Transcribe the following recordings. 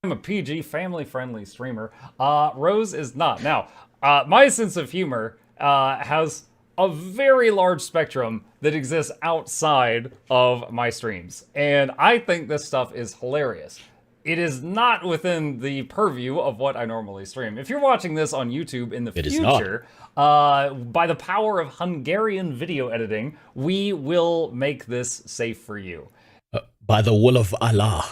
I'm a PG, family-friendly streamer. Roze is not. Now, my sense of humor has a very large spectrum that exists outside of my streams. And I think this stuff is hilarious. It is not within the purview of what I normally stream. If you're watching this on YouTube in the future, by the power of Hungarian video editing, we will make this safe for you. By the will of Allah.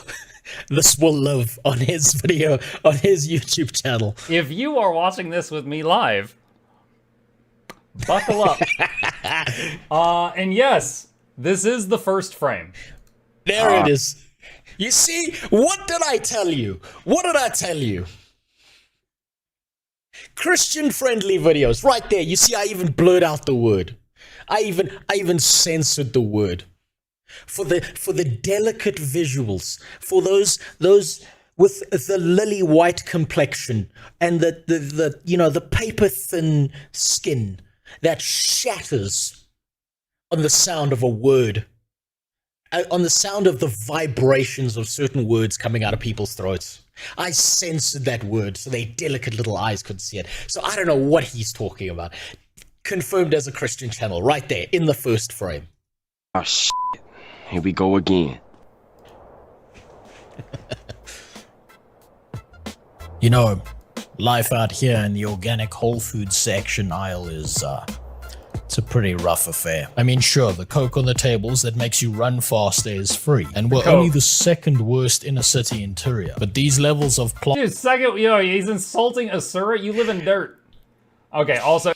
This will live on his video, on his YouTube channel. If you are watching this with me live, buckle up. And yes, this is the first frame. There it is. You see, what did I tell you? What did I tell you? Christian-friendly videos, right there. You see, I even blurred out the word. I even censored the word. For the delicate visuals, for those with the lily white complexion and the paper thin skin that shatters on the sound of a word. On the sound of the vibrations of certain words coming out of people's throats. I censored that word so their delicate little eyes could see it. So I don't know what he's talking about. Confirmed as a Christian channel, right there, in the first frame. Oh, shit. Here we go again. You know, life out here in the organic whole food section aisle is, it's a pretty rough affair. I mean, sure, the coke on the tables that makes you run faster is free, and we're only the second worst inner city interior. But these levels of plot. Dude, second, he's insulting Asura. You live in dirt. Okay, also.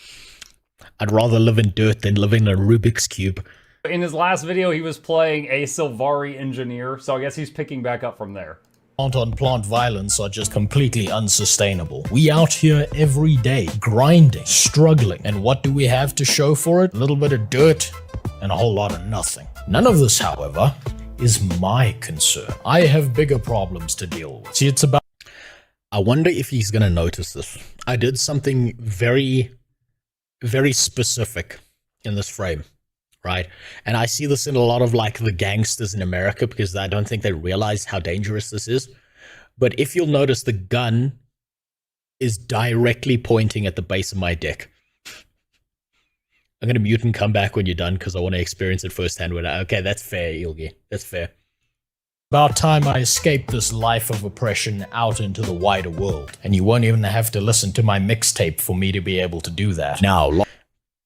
I'd rather live in dirt than live in a Rubik's Cube. In his last video, he was playing a Sylvari engineer, so I guess he's picking back up from there. On-plant violence are just completely unsustainable. We out here every day, grinding, struggling, and what do we have to show for it? A little bit of dirt and a whole lot of nothing. None of this, however, is my concern. I have bigger problems to deal with. See, it's about... I wonder if he's gonna notice this. I did something very, very specific in this frame. Right? And I see this in a lot of like the gangsters in America because I don't think they realize how dangerous this is. But if you'll notice, the gun is directly pointing at the base of my dick. I'm going to mute and come back when you're done because I want to experience it firsthand. Okay, that's fair, Ilgi. That's fair. About time I escaped this life of oppression out into the wider world. And you won't even have to listen to my mixtape for me to be able to do that. Now,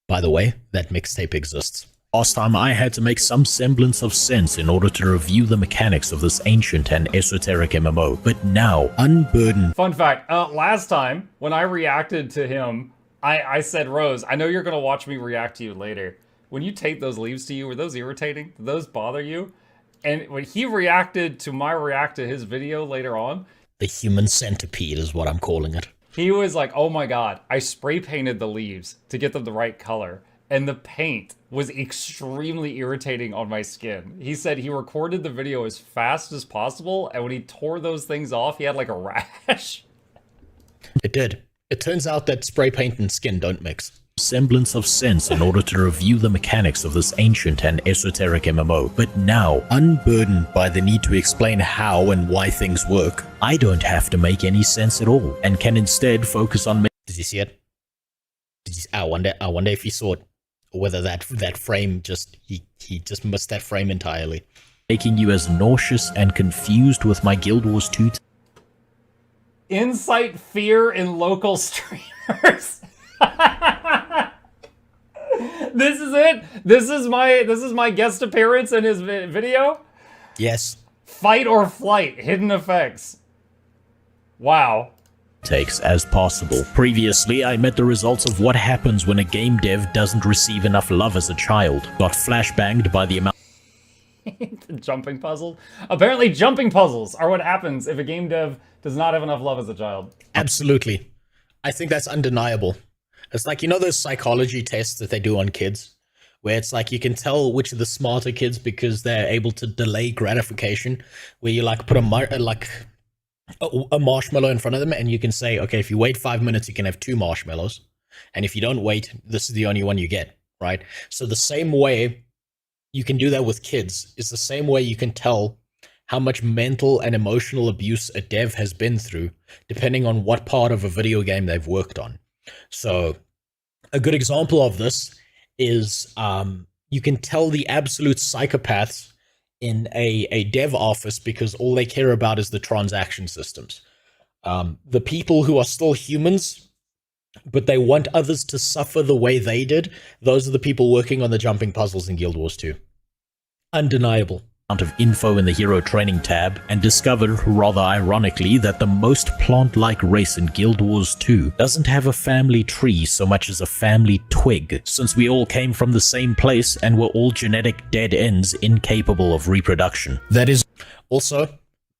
by the way, that mixtape exists. Last time I had to make some semblance of sense in order to review the mechanics of this ancient and esoteric MMO, but now, unburdened. Fun fact, last time, when I reacted to him, I said, Roze, I know you're gonna watch me react to you later. When you tape those leaves to you, were those irritating? Did those bother you? And when he reacted to my react to his video later on... The human centipede is what I'm calling it. He was like, oh my god, I spray painted the leaves to get them the right color. And the paint was extremely irritating on my skin. He said he recorded the video as fast as possible, and when he tore those things off, he had like a rash. It did. It turns out that spray paint and skin don't mix. Semblance of sense in order to review the mechanics of this ancient and esoteric MMO. But now, unburdened by the need to explain how and why things work, I don't have to make any sense at all, and can instead focus on... Did you see it? I wonder if he saw it. Whether that frame just he just missed that frame entirely, making you as nauseous and confused with my Guild Wars 2 incite fear in local streamers. This is it. This is my guest appearance in his video. Yes. Fight or flight, hidden effects. Wow. Takes as possible. Previously, I met the results of what happens when a game dev doesn't receive enough love as a child. Got flashbanged by the amount. Jumping puzzles? Apparently jumping puzzles are what happens if a game dev does not have enough love as a child. Absolutely. I think that's undeniable. It's like, you know those psychology tests that they do on kids? Where it's like you can tell which are the smarter kids because they're able to delay gratification. Where you like put a marshmallow in front of them and you can say, okay, if you wait 5 minutes, you can have 2 marshmallows. And if you don't wait, this is the only one you get, right? So the same way you can do that with kids is the same way you can tell how much mental and emotional abuse a dev has been through, depending on what part of a video game they've worked on. So a good example of this is you can tell the absolute psychopaths in a dev office because all they care about is the transaction systems. The people who are still humans, but they want others to suffer the way they did, those are the people working on the jumping puzzles in Guild Wars 2. Undeniable. Amount of info in the hero training tab, and discovered, rather ironically, that the most plant-like race in Guild Wars 2 doesn't have a family tree so much as a family twig, since we all came from the same place and were all genetic dead ends incapable of reproduction. That is also,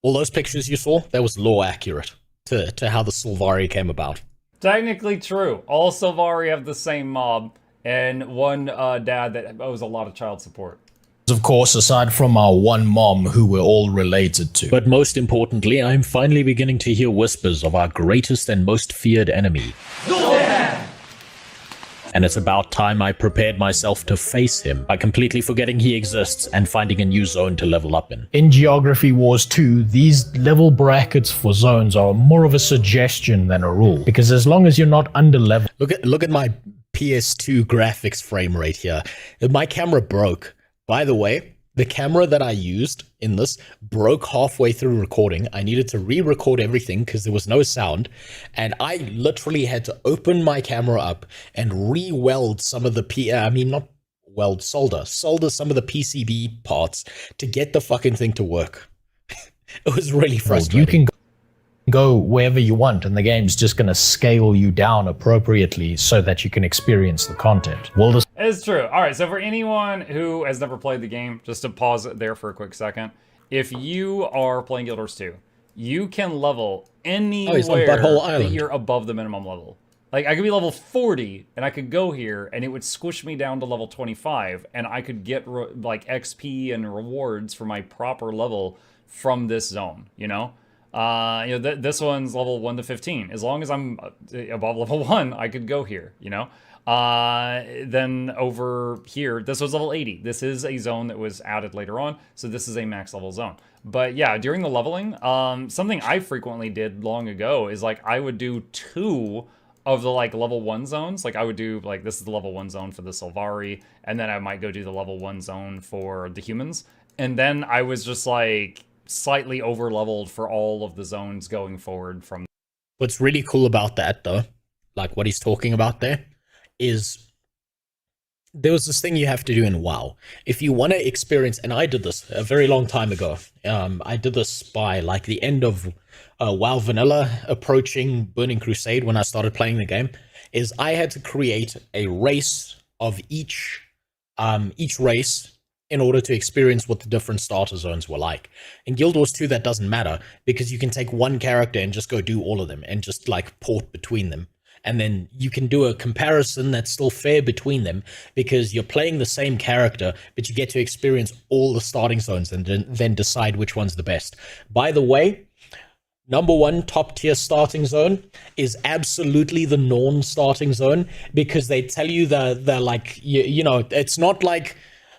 all those pictures you saw, that was lore accurate to how the Sylvari came about. Technically true. All Sylvari have the same mob, and one dad that owes a lot of child support. Of course, aside from our one mom who we're all related to. But most importantly, I'm finally beginning to hear whispers of our greatest and most feared enemy. Yeah! And it's about time I prepared myself to face him by completely forgetting he exists and finding a new zone to level up in. In Geography Wars 2, these level brackets for zones are more of a suggestion than a rule, because as long as you're not under level... Look at my PS2 graphics frame rate here. My camera broke. By the way, the camera that I used in this broke halfway through recording. I needed to re-record everything because there was no sound, and I literally had to open my camera up and re-weld some of the solder some of the PCB parts to get the fucking thing to work. It was really frustrating. You can go wherever you want, and the game's just going to scale you down appropriately so that you can experience the content. Well, it's true. All right, so for anyone who has never played the game, just to pause it there for a quick second, if you are playing Guild Wars 2, you can level anywhere that you're above the minimum level. Like, I could be level 40, and I could go here, and it would squish me down to level 25, and I could get, like, XP and rewards for my proper level from this zone, you know? This one's level 1 to 15. As long as I'm above level 1, I could go here, you know? Then over here, this was level 80. This is a zone that was added later on, so this is a max level zone. But yeah, during the leveling, something I frequently did long ago is, like, I would do 2 of the, like, level 1 zones. Like, I would do, like, this is the level 1 zone for the Sylvari, and then I might go do the level 1 zone for the humans. And then I was just, like, slightly over leveled for all of the zones going forward from. What's really cool about that, though, like what he's talking about there, is there was this thing you have to do in WoW. If you want to experience, and I did this a very long time ago, I did this by like the end of WoW Vanilla, approaching Burning Crusade when I started playing the game, is I had to create a race of each race in order to experience what the different starter zones were like. In Guild Wars 2, that doesn't matter, because you can take one character and just go do all of them, and just like port between them. And then you can do a comparison that's still fair between them, because you're playing the same character, but you get to experience all the starting zones and then decide which one's the best. By the way, #1 top tier starting zone is absolutely the Norn starting zone, because they tell you they're like, you know, it's not like,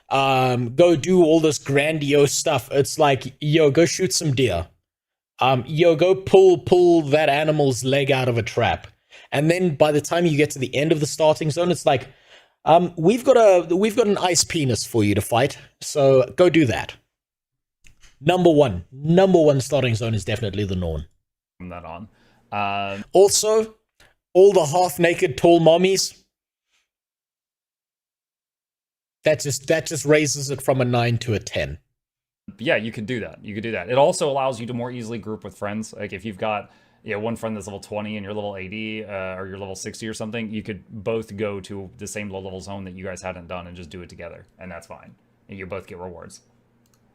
go do all this grandiose stuff. It's like, yo, go shoot some deer. Yo, go pull that animal's leg out of a trap. And then by the time you get to the end of the starting zone, it's like, we've got an ice penis for you to fight, so go do that. Number one starting zone is definitely the Norn. From that on. Also, all the half-naked tall mommies, that just raises it from a 9 to a 10. Yeah, you could do that. You could do that. It also allows you to more easily group with friends. Like, if you've got, one friend that's level 20 and you're level 80, or you're level 60 or something, you could both go to the same low-level zone that you guys hadn't done and just do it together, and that's fine. And you both get rewards.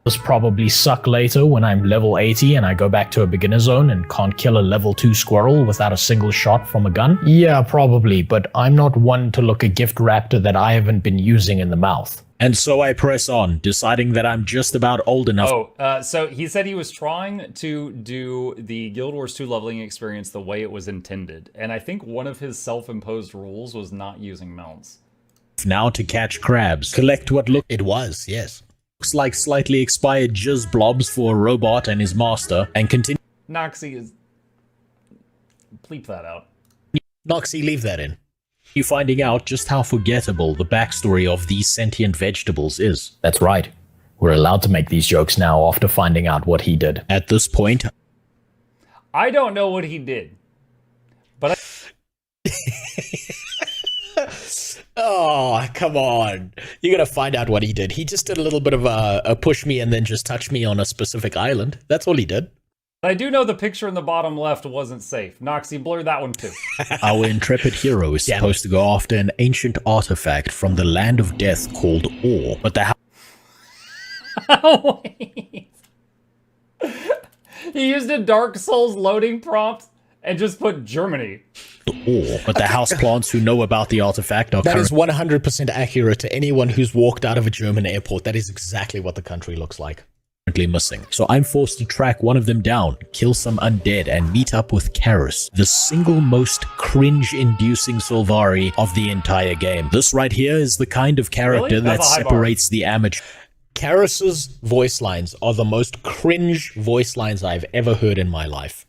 This probably suck later when I'm level 80 and I go back to a beginner zone and can't kill a level 2 squirrel without a single shot from a gun. Yeah, probably, but I'm not one to look a gift raptor that I haven't been using in the mouth. And so I press on, deciding that I'm just about old enough. So he said he was trying to do the Guild Wars 2 leveling experience the way it was intended, and I think one of his self-imposed rules was not using mounts. Now to catch crabs. Collect what look. It was, yes. looks like slightly expired jizz blobs for a robot and his master, and continue. Noxie is... Bleep that out. Noxie, leave that in. You finding out just how forgettable the backstory of these sentient vegetables is. That's right. We're allowed to make these jokes now after finding out what he did. At this point, I don't know what he did. But oh, come on. You're gonna find out what he did. He just did a little bit of a push me and then just touch me on a specific island. That's all he did. I do know the picture in the bottom left wasn't safe. Noxie, blur that one too. Our intrepid hero is supposed to go after an ancient artifact from the land of death called Ore, but the Wait. He used a Dark Souls loading prompt and just put Germany. But the houseplants who know about the artifact are... That is 100% accurate to anyone who's walked out of a German airport. That is exactly what the country looks like. Currently missing. So I'm forced to track one of them down, kill some undead, and meet up with Carys, the single most cringe-inducing Sylvari of the entire game. This right here is the kind of character that separates the amateur... Carys's voice lines are the most cringe voice lines I've ever heard in my life.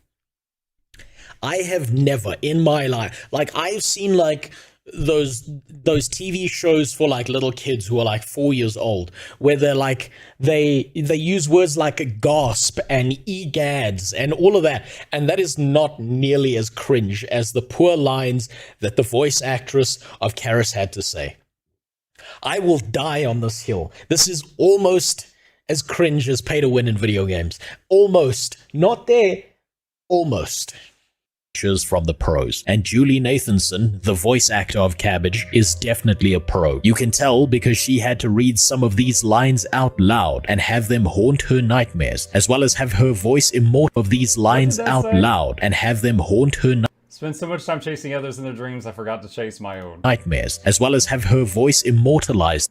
I have never in my life, like, I've seen like those TV shows for like little kids who are like 4 years old, where they're like, they use words like a gasp and egads and all of that, and that is not nearly as cringe as the poor lines that the voice actress of Carys had to say. I will die on this hill. This is almost as cringe as pay to win in video games. Almost. Not there. Almost. From the pros. And Julie Nathanson, the voice actor of Cabbage, is definitely a pro. You can tell because she had to read some of these lines out loud and have them haunt her nightmares, as well as have her voice immortal of these lines out loud and have them haunt her nightmares. Spend so much time chasing others in their dreams, I forgot to chase my own. Nightmares, as well as have her voice immortalized.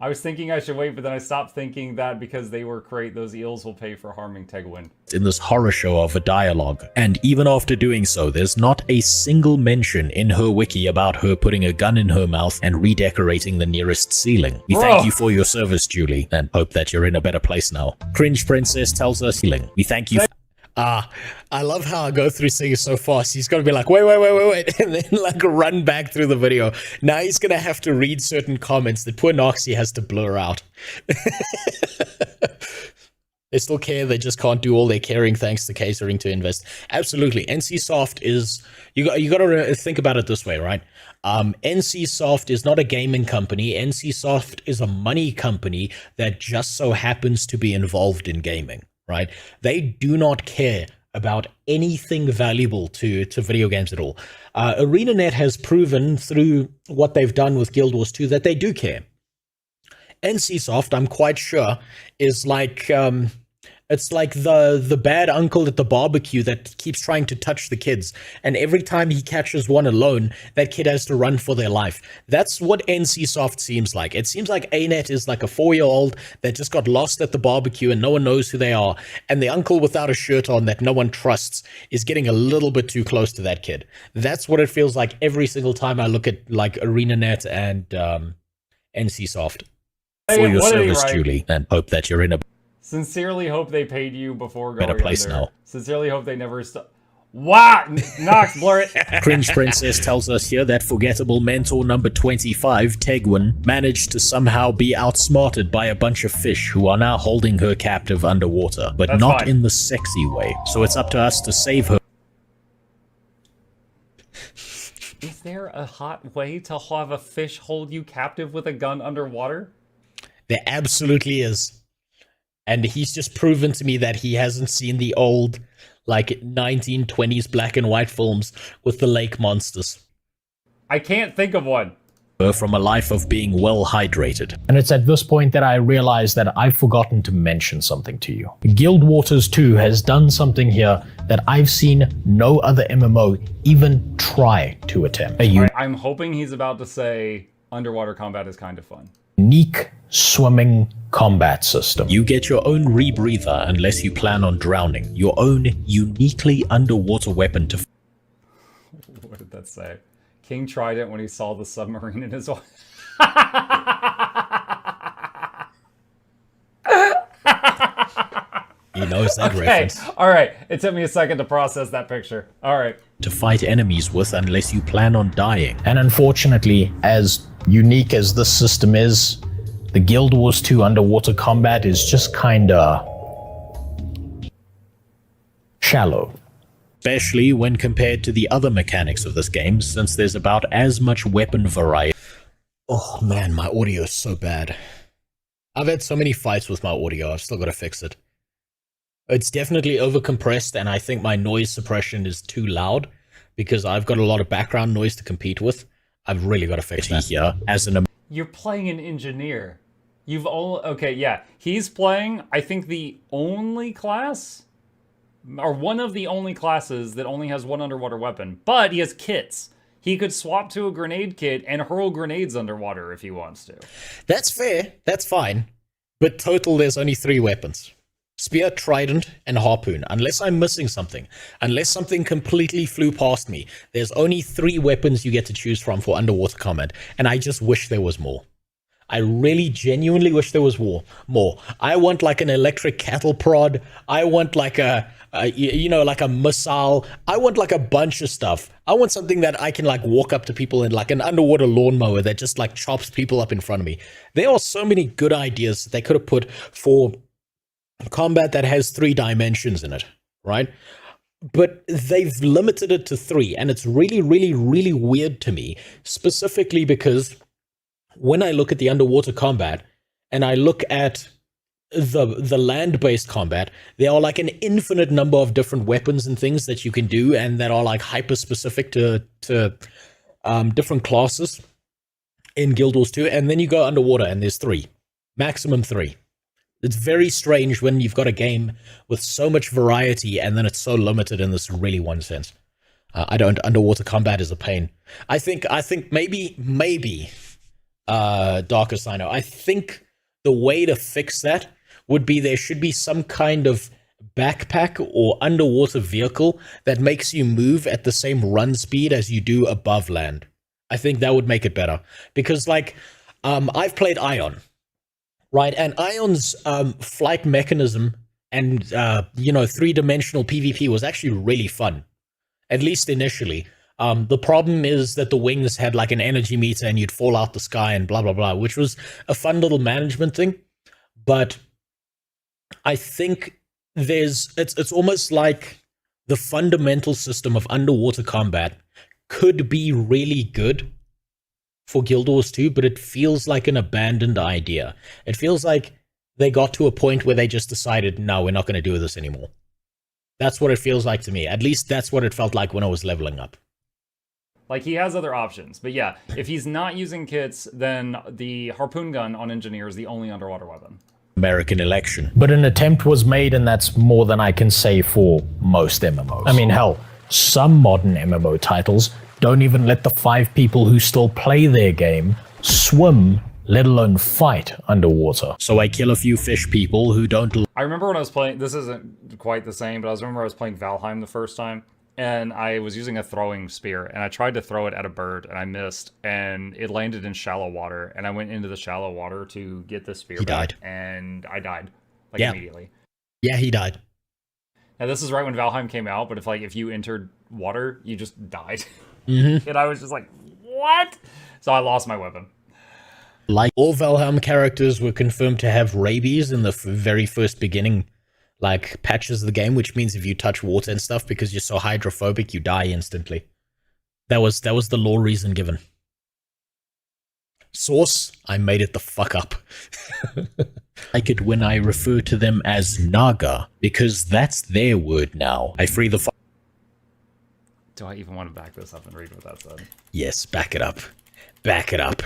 I was thinking I should wait, but then I stopped thinking that because they were crate, those eels will pay for harming Tegwin. In this horror show of a dialogue. And even after doing so, there's not a single mention in her wiki about her putting a gun in her mouth and redecorating the nearest ceiling. We thank you for your service, Julie, and hope that you're in a better place now. Cringe Princess tells us healing. We thank you. I love how I go through things so fast. He's got to be like, wait, and then like run back through the video. Now he's going to have to read certain comments that poor Noxie has to blur out. They still care, they just can't do all their caring thanks to catering to invest. Absolutely. NCSoft is, you got to think about it this way, right? NCSoft is not a gaming company. NCSoft is a money company that just so happens to be involved in gaming. Right? They do not care about anything valuable to video games at all. ArenaNet has proven through what they've done with Guild Wars 2 that they do care. NCSoft, I'm quite sure, is like it's like the bad uncle at the barbecue that keeps trying to touch the kids, and every time he catches one alone, that kid has to run for their life. That's what NCSoft seems like. It seems like ANET is like a 4-year-old that just got lost at the barbecue and no one knows who they are, and the uncle without a shirt on that no one trusts is getting a little bit too close to that kid. That's what it feels like every single time I look at like ArenaNet and NCSoft. For your service, Julie, and hope that you're in a Sincerely hope they paid you before going better place under. now. Sincerely hope they never Wow! Nox, blur it. Cringe Princess tells us here that forgettable mentor number 25, Tegwin, managed to somehow be outsmarted by a bunch of fish who are now holding her captive underwater, but That's not fine. in the sexy way. So it's up to us to save her. Is there a hot way to have a fish hold you captive with a gun underwater? There absolutely is. And he's just proven to me that he hasn't seen the old, like, 1920s black and white films with the lake monsters. I can't think of one. From a life of being well hydrated. And it's at this point that I realize that I've forgotten to mention something to you. Guild Wars 2 has done something here that I've seen no other MMO even try to attempt. I'm hoping he's about to say underwater combat is kind of fun. Unique swimming combat system. You get your own rebreather unless you plan on drowning. Your own uniquely underwater weapon to... What did that say? King tried it when he saw the submarine in his... He knows that Okay, reference. all right. It took me a second to process that picture. All right. To fight enemies with unless you plan on dying. And unfortunately, as unique as this system is, the Guild Wars 2 underwater combat is just kinda shallow. Especially when compared to the other mechanics of this game, since there's about as much weapon variety. Oh man, my audio is so bad. I've had so many fights with my audio, I've still got to fix it. It's definitely overcompressed, and I think my noise suppression is too loud, because I've got a lot of background noise to compete with. I've really got to fix that here. As an You're playing an engineer. You've all okay, yeah. He's playing, I think, the only class, or one of the only classes that only has one underwater weapon, but he has kits. He could swap to a grenade kit and hurl grenades underwater if he wants to. That's fair, that's fine. But total, there's only 3 weapons. Spear, trident, and harpoon. Unless I'm missing something. Unless something completely flew past me. There's only 3 weapons you get to choose from for underwater combat. And I just wish there was more. I really genuinely wish there was more. I want like an electric cattle prod. I want like like a missile. I want like a bunch of stuff. I want something that I can like walk up to people in, like an underwater lawnmower that just like chops people up in front of me. There are so many good ideas that they could have put for combat that has 3 dimensions in it, right? But they've limited it to 3, and it's really, really, really weird to me, specifically because when I look at the underwater combat and I look at the land-based combat, there are like an infinite number of different weapons and things that you can do, and that are like hyper-specific to different classes in Guild Wars 2, and then you go underwater and there's 3. Maximum 3. It's very strange when you've got a game with so much variety and then it's so limited in this really one sense. Underwater combat is a pain. I think maybe Darkest I know. I think the way to fix that would be there should be some kind of backpack or underwater vehicle that makes you move at the same run speed as you do above land. I think that would make it better. Because, like, I've played Ion, right? And Ion's flight mechanism and, 3-dimensional PvP was actually really fun. At least initially. The problem is that the wings had like an energy meter and you'd fall out the sky and blah, blah, blah, which was a fun little management thing. But I think it's almost like the fundamental system of underwater combat could be really good for Guild Wars 2, but it feels like an abandoned idea. It feels like they got to a point where they just decided, no, we're not going to do this anymore. That's what it feels like to me. At least that's what it felt like when I was leveling up. Like, he has other options. But yeah, if he's not using kits, then the harpoon gun on Engineer is the only underwater weapon. American election. But an attempt was made, and that's more than I can say for most MMOs. I mean, hell, some modern MMO titles don't even let the 5 people who still play their game swim, let alone fight underwater. So I kill a few fish people who don't... I remember when I was playing, this isn't quite the same, but I was playing Valheim the first time, and I was using a throwing spear, and I tried to throw it at a bird, and I missed, and it landed in shallow water, and I went into the shallow water to get the spear back, and I died, immediately. Yeah, he died. Now, this is right when Valheim came out, but if you entered water, you just died. Mm-hmm. And I was just like, what? So I lost my weapon. Like, all Valheim characters were confirmed to have rabies in the very first beginning, like, patches of the game, which means if you touch water and stuff, because you're so hydrophobic, you die instantly. That was the lore reason given. Source, I made it the fuck up. I like it when I refer to them as Naga, because that's their word now. I free the Do I even want to back this up and read what that said? Yes, back it up. Back it up.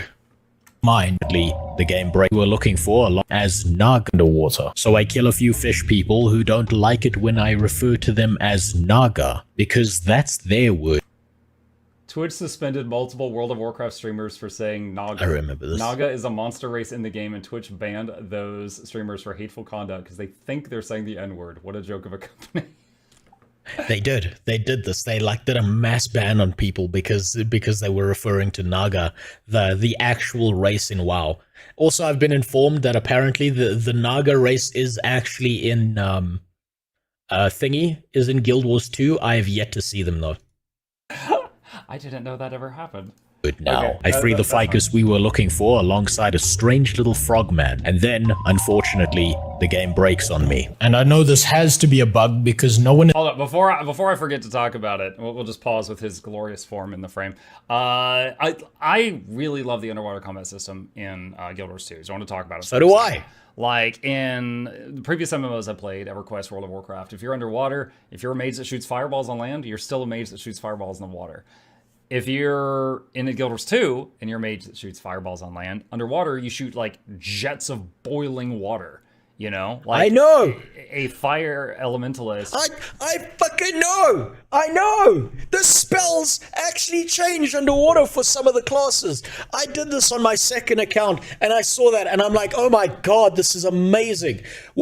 Mindly, the game break we're looking for a lot as Naga underwater. So I kill a few fish people who don't like it when I refer to them as Naga, because that's their word. Twitch suspended multiple World of Warcraft streamers for saying Naga. I remember this. Naga is a monster race in the game, and Twitch banned those streamers for hateful conduct because they think they're saying the N-word. What a joke of a company. They did this. They did a mass ban on people because they were referring to Naga, the actual race in WoW. Also, I've been informed that apparently the Naga race is actually in thingy is in Guild Wars 2. I have yet to see them though. I didn't know that ever happened. Good now. Okay, I free the ficus we were looking for alongside a strange little frogman. And then, unfortunately, the game breaks on me. And I know this has to be a bug because no one... Hold up, before I forget to talk about it, we'll just pause with his glorious form in the frame. I really love the underwater combat system in Guild Wars 2, so I want to talk about it. So do I. Like in the previous MMOs I played, EverQuest, World of Warcraft, if you're underwater, if you're a mage that shoots fireballs on land, you're still a mage that shoots fireballs in the water. If you're in a Guild Wars 2 and you're a mage that shoots fireballs on land, underwater you shoot like jets of boiling water, you know? Like I know! A fire elementalist. I fucking know! I know! The spells actually change underwater for some of the classes. I did this on my second account and I saw that and I'm like, oh my god, this is amazing.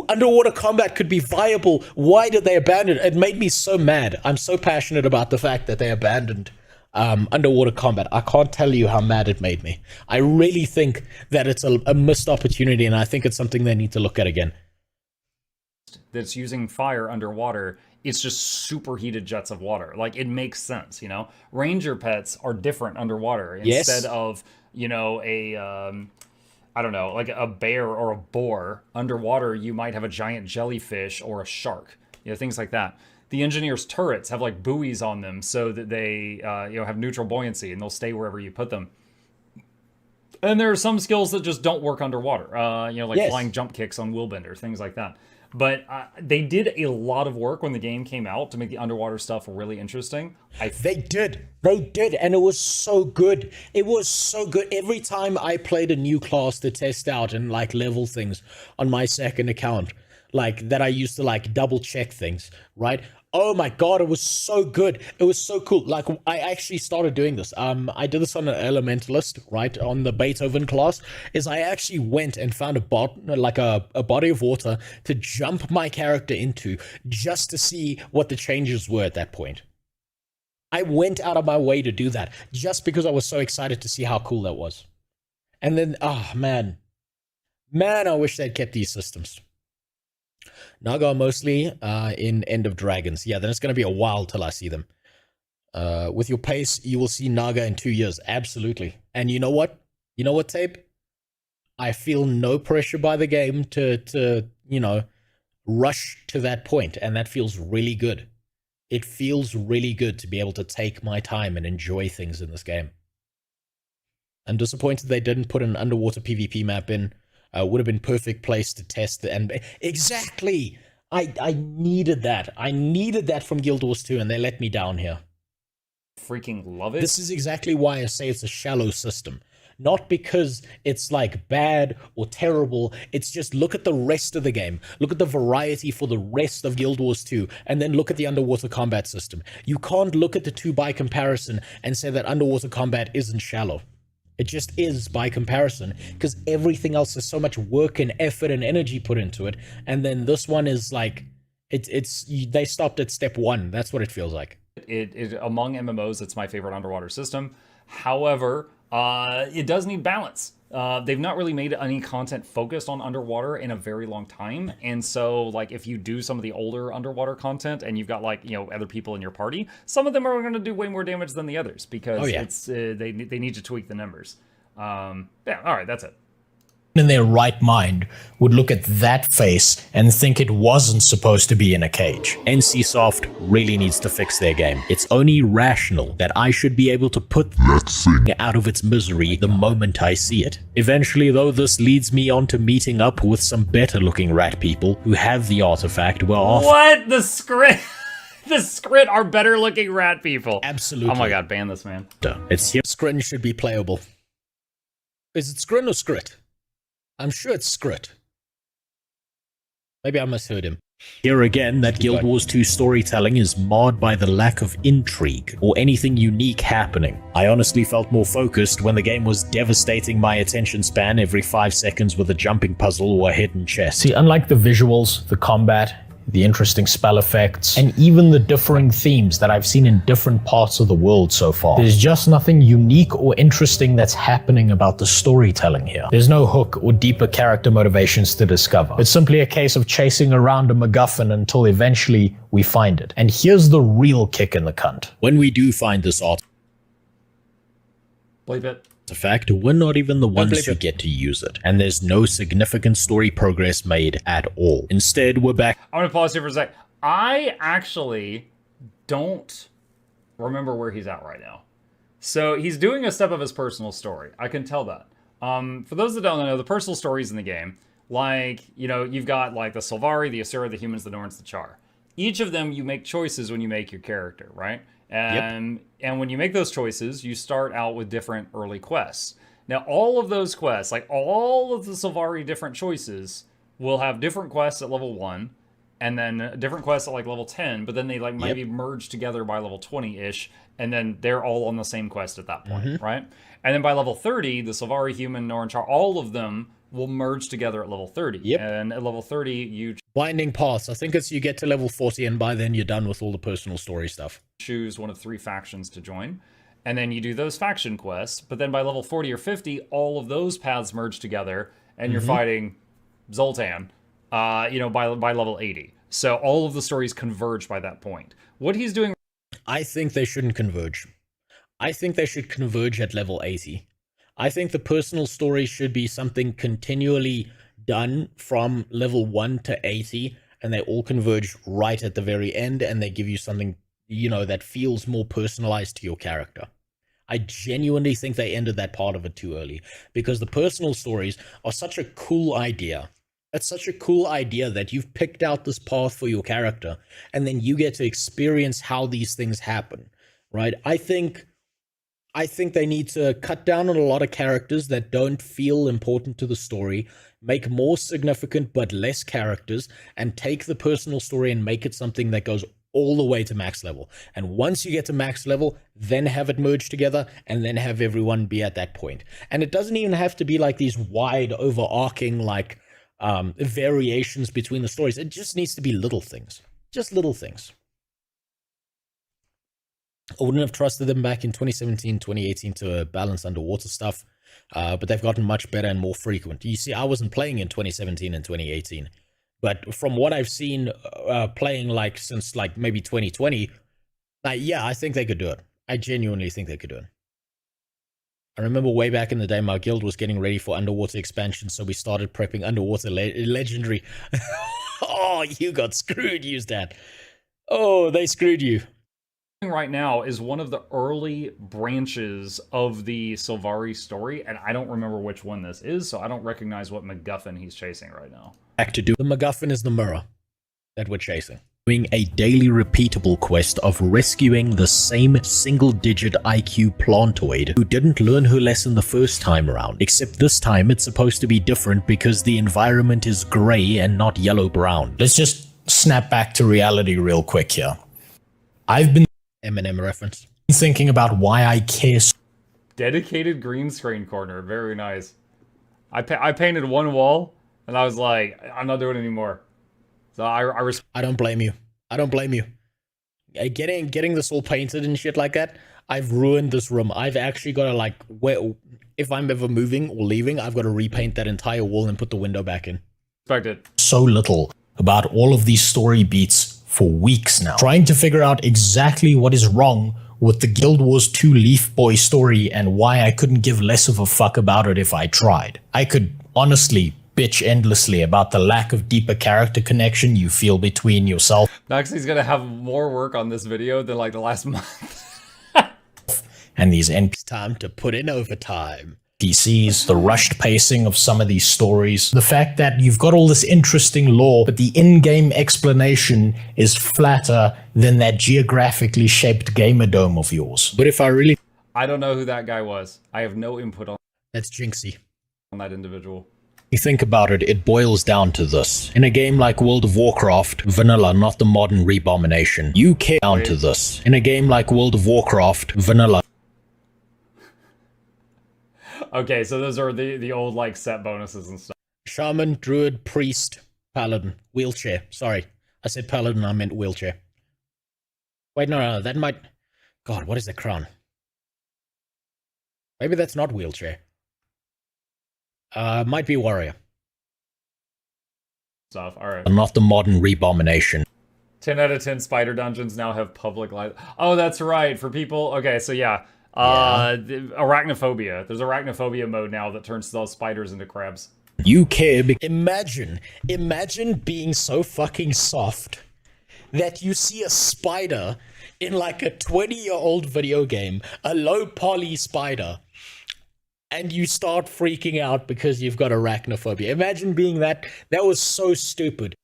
Underwater combat could be viable. Why did they abandon it? It made me so mad. I'm so passionate about the fact that they abandoned underwater combat. I can't tell you how mad it made me. I really think that it's a missed opportunity and I think it's something they need to look at again. That's using fire underwater, it's just superheated jets of water. Like, it makes sense, you know? Ranger pets are different underwater. Instead of, you know, I don't know, like a bear or a boar, underwater you might have a giant jellyfish or a shark. You know, things like that. The engineers' turrets have like buoys on them so that they you know, have neutral buoyancy and they'll stay wherever you put them. And there are some skills that just don't work underwater. You know, like flying jump kicks on Willbender, things like that. But they did a lot of work when the game came out to make the underwater stuff really interesting. They did, and it was so good. It was so good. Every time I played a new class to test out and like level things on my second account, like that I used to like double check things, right? Oh my god, it was so good. It was so cool. Like, I actually started doing this. I did this on an elementalist, right? On the Beethoven class, is I actually went and found a body of water to jump my character into just to see what the changes were at that point. I went out of my way to do that just because I was so excited to see how cool that was. And then, oh man, I wish they'd kept these systems. Naga are mostly in End of Dragons. Yeah, then it's going to be a while till I see them. With your pace, you will see Naga in 2 years. Absolutely. And you know what? You know what, Tape? I feel no pressure by the game to you know, rush to that point. And that feels really good. It feels really good to be able to take my time and enjoy things in this game. I'm disappointed they didn't put an underwater PvP map in. Would have been perfect place to test it. And exactly, I needed that. I needed that from Guild Wars 2, and they let me down here. Freaking love it. This is exactly why I say it's a shallow system. Not because it's like bad or terrible. It's just look at the rest of the game. Look at the variety for the rest of Guild Wars 2, and then look at the underwater combat system. You can't look at the two by comparison and say that underwater combat isn't shallow. It just is by comparison, because everything else is so much work and effort and energy put into it, and then this one is like, they stopped at step one. That's what it feels like. Among MMOs, it's my favorite underwater system. However, it does need balance. They've not really made any content focused on underwater in a very long time, and so like if you do some of the older underwater content and you've got like, you know, other people in your party, some of them are going to do way more damage than the others because it's they need to tweak the numbers. Yeah, all right, that's it. In their right mind would look at that face and think it wasn't supposed to be in a cage. NCSoft really needs to fix their game. It's only rational that I should be able to put that thing out of its misery the moment I see it. Eventually, though, this leads me on to meeting up with some better looking rat people who have the artifact well. What? The script? The script are better looking rat people. Absolutely. Oh my god, ban this man. It's here. Skrin should be playable. Is it Skrin or Skrit? I'm sure it's Skrit. Maybe I misheard him. Here again, that Guild Wars 2 storytelling is marred by the lack of intrigue or anything unique happening. I honestly felt more focused when the game was devastating my attention span every 5 seconds with a jumping puzzle or a hidden chest. See, unlike the visuals, the combat, the interesting spell effects, and even the differing themes that I've seen in different parts of the world so far. There's just nothing unique or interesting that's happening about the storytelling here. There's no hook or deeper character motivations to discover. It's simply a case of chasing around a MacGuffin until eventually we find it. And here's the real kick in the cunt. When we do find this artifact, Bleep it. we're not even the ones who get to use it. And there's no significant story progress made at all. Instead, we're back. I'm gonna pause here for a sec. I actually don't remember where he's at right now. So he's doing a step of his personal story. I can tell that. For those that don't know, the personal stories in the game, like, you know, you've got like the Sylvari, the Asura, the Humans, the Norns, the Char. Each of them, you make choices when you make your character, right? And when you make those choices, you start out with different early quests. Now, all of those quests, like all of the Sylvari different choices, will have different quests at level 1, and then different quests at like level 10, but then they like maybe merge together by level 20-ish, and then they're all on the same quest at that point, right? And then by level 30, the Sylvari, Human, Norn, Char, all of them will merge together at level 30. And at level 30, you Binding paths. I think it's you get to level 40 and by then you're done with all the personal story stuff. choose one of 3 factions to join. And then you do those faction quests. But then by level 40 or 50, all of those paths merge together and you're fighting Zoltan, you know, by level 80. So all of the stories converge by that point. What he's doing... I think they shouldn't converge. I think they should converge at level 80. I think the personal story should be something continually done from level 1 to 80, and they all converge right at the very end, and they give you something, you know, that feels more personalized to your character. I genuinely think they ended that part of it too early, because the personal stories are such a cool idea. It's such a cool idea that you've picked out this path for your character, and then you get to experience how these things happen, right? I think they need to cut down on a lot of characters that don't feel important to the story, make more significant but less characters, and take the personal story and make it something that goes all the way to max level. And once you get to max level, then have it merge together, and then have everyone be at that point. And it doesn't even have to be like these wide, overarching, like, variations between the stories. It just needs to be little things. Just little things. I wouldn't have trusted them back in 2017, 2018 to balance underwater stuff, but they've gotten much better and more frequent. You see, I wasn't playing in 2017 and 2018, but from what I've seen playing like since like maybe 2020, yeah, I think they could do it. I genuinely think they could do it. I remember way back in the day, my guild was getting ready for underwater expansion, so we started prepping underwater legendary. Oh, you got screwed, Usedat. Oh, they screwed you. Right now is one of the early branches of the Sylvari story, and I don't remember which one this is, so I don't recognize what MacGuffin he's chasing right now. Back to do. The MacGuffin is the mirror that we're chasing. Doing a daily repeatable quest of rescuing the same single-digit IQ plantoid who didn't learn her lesson the first time around, except this time it's supposed to be different because the environment is grey and not yellow-brown. Let's just snap back to reality real quick here. I've been Eminem reference. Thinking about why I care so Dedicated green screen corner. Very nice. I painted one wall, and I was like, I'm not doing it anymore. So I don't blame you. I don't blame you. Getting this all painted and shit like that, I've ruined this room. I've actually got to, like, if I'm ever moving or leaving, I've got to repaint that entire wall and put the window back in. Respect it. So little about all of these story beats for weeks now, trying to figure out exactly what is wrong with the Guild Wars 2 Leaf Boy story and why I couldn't give less of a fuck about it if I tried. I could honestly bitch endlessly about the lack of deeper character connection you feel between yourself. Noxie's gonna have more work on this video than like the last month. And these NPCs. Time to put in overtime. PCs, the rushed pacing of some of these stories, the fact that you've got all this interesting lore, but the in-game explanation is flatter than that geographically shaped gamer dome of yours. But if I really... I don't know who that guy was. I have no input on That's Jinxie. that individual. You think about it, it boils down to this. In a game like World of Warcraft, vanilla, not the modern Rebomination, you care down to this. In a game like World of Warcraft, vanilla. Okay, so those are the old like set bonuses and stuff. Shaman, Druid, Priest, Paladin, Wheelchair. Sorry. I said paladin, I meant wheelchair. Wait, no, that might... God, what is the crown? Maybe that's not wheelchair. Might be warrior. Stuff. All right. Not the modern Rebomination. 10 out of 10 spider dungeons now have public light. Oh, that's right. For people. Okay, so yeah. Arachnophobia. There's arachnophobia mode now that turns those spiders into crabs. You care. Imagine being so fucking soft that you see a spider in like a 20-year-old video game, a low poly spider, and you start freaking out because you've got arachnophobia. Imagine being that. That was so stupid.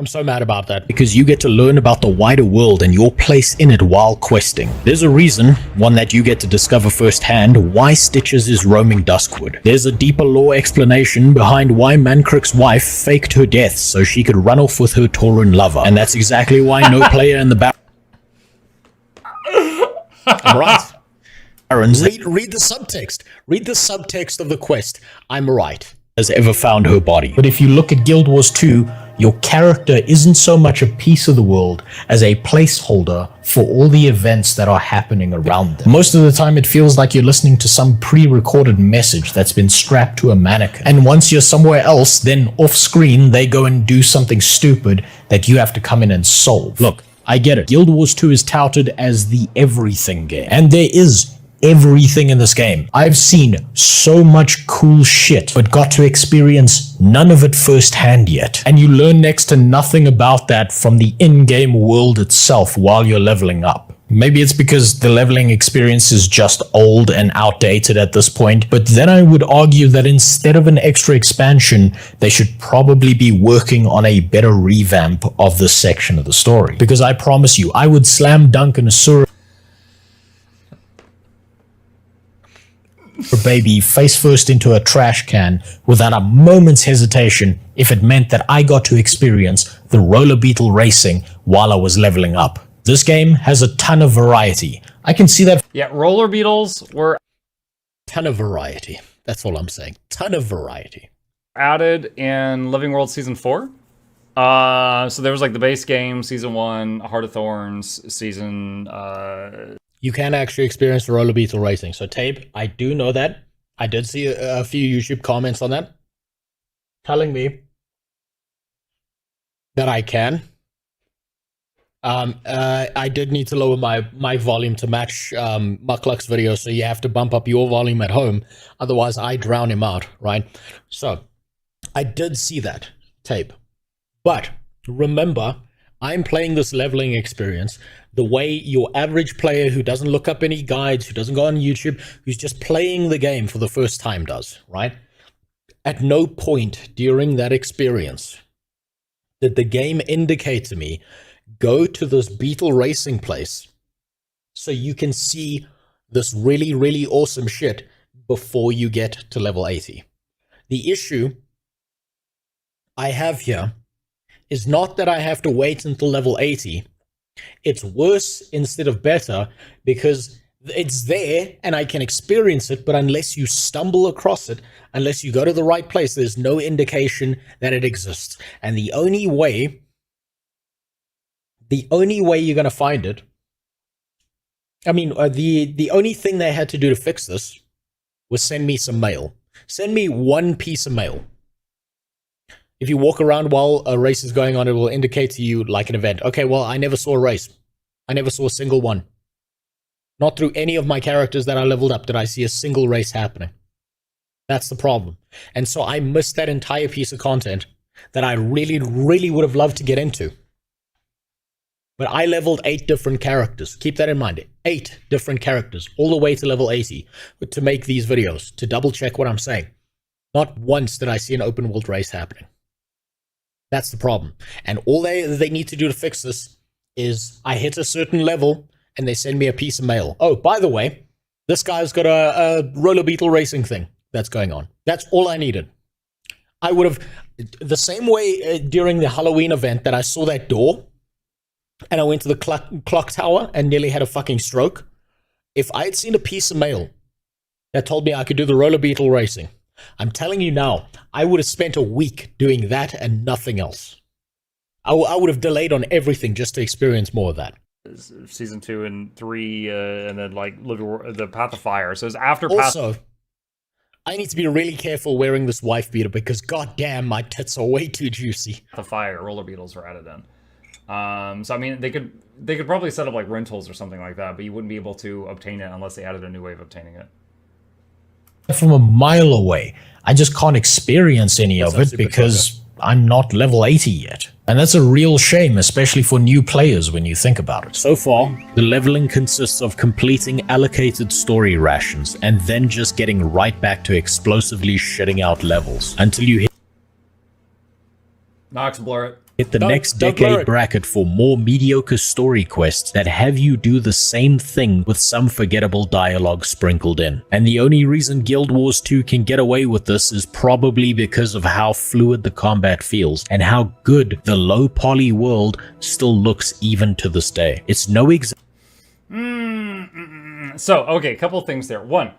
I'm so mad about that. Because you get to learn about the wider world and your place in it while questing. There's a reason, one that you get to discover firsthand, why Stitches is roaming Duskwood. There's a deeper lore explanation behind why Mancrick's wife faked her death so she could run off with her Tauren lover. And that's exactly why no player in the I'm right. Read the subtext. Read the subtext of the quest. I'm right. Has ever found her body. But if you look at Guild Wars 2, your character isn't so much a piece of the world as a placeholder for all the events that are happening around them. Most of the time it feels like you're listening to some pre-recorded message that's been strapped to a mannequin. And once you're somewhere else, then off screen they go and do something stupid that you have to come in and solve. Look, I get it. Guild Wars 2 is touted as the everything game. And there is everything in this game. I've seen so much cool shit, but got to experience none of it firsthand yet. And you learn next to nothing about that from the in-game world itself while you're leveling up. Maybe it's because the leveling experience is just old and outdated at this point, but then I would argue that instead of an extra expansion, they should probably be working on a better revamp of this section of the story. Because I promise you, I would slam dunk an Asura baby face first into a trash can without a moment's hesitation if it meant that I got to experience the roller beetle racing while I was leveling up. This game has a ton of variety. I can see that. Yeah, roller beetles were ton of variety. That's all I'm saying. Ton of variety. Added in Living World Season 4. So there was like the base game, Season 1, Heart of Thorns, Season... You can actually experience the roller beetle racing. So Tape, I do know that. I did see a few YouTube comments on that, telling me that I can. I did need to lower my volume to match Mukluk's video, so you have to bump up your volume at home. Otherwise, I drown him out, right? So, I did see that, Tape. But, remember, I'm playing this leveling experience the way your average player who doesn't look up any guides, who doesn't go on YouTube, who's just playing the game for the first time does, right? At no point during that experience did the game indicate to me, go to this beetle racing place so you can see this really, really awesome shit before you get to level 80. The issue I have here is not that I have to wait until level 80. It's worse instead of better because it's there and I can experience it, but unless you stumble across it, unless you go to the right place, there's no indication that it exists. And the only way you're going to find it, I mean, the only thing they had to do to fix this was send me some mail. Send me one piece of mail. If you walk around while a race is going on, it will indicate to you like an event. Okay, well, I never saw a race. I never saw a single one. Not through any of my characters that I leveled up did I see a single race happening. That's the problem. And so I missed that entire piece of content that I really, really would have loved to get into. But I leveled 8 different characters. Keep that in mind. 8 different characters, all the way to level 80, to make these videos, to double check what I'm saying. Not once did I see an open world race happening. That's the problem. And all they need to do to fix this is I hit a certain level and they send me a piece of mail. Oh, by the way, this guy's got a roller beetle racing thing that's going on. That's all I needed. I would have, the same way during the Halloween event that I saw that door and I went to the clock tower and nearly had a fucking stroke. If I had seen a piece of mail that told me I could do the roller beetle racing, I'm telling you now, I would have spent a week doing that and nothing else. I would have delayed on everything just to experience more of that. Season 2 and 3, and then like the Path of Fire. So it's after Also, I need to be really careful wearing this wife beater because goddamn, my tits are way too juicy. Path of Fire, roller beetles were added in. So I mean, they could probably set up like rentals or something like that, but you wouldn't be able to obtain it unless they added a new way of obtaining it. From a mile away, I just can't experience any of it because I'm not level 80 yet. And that's a real shame, especially for new players when you think about it. So far, the leveling consists of completing allocated story rations and then just getting right back to explosively shitting out levels until you Nox, blur it. hit the next decade bracket for more mediocre story quests that have you do the same thing with some forgettable dialogue sprinkled in. And the only reason Guild Wars 2 can get away with this is probably because of how fluid the combat feels and how good the low poly world still looks even to this day. It's no example. So, okay, a couple things there. One,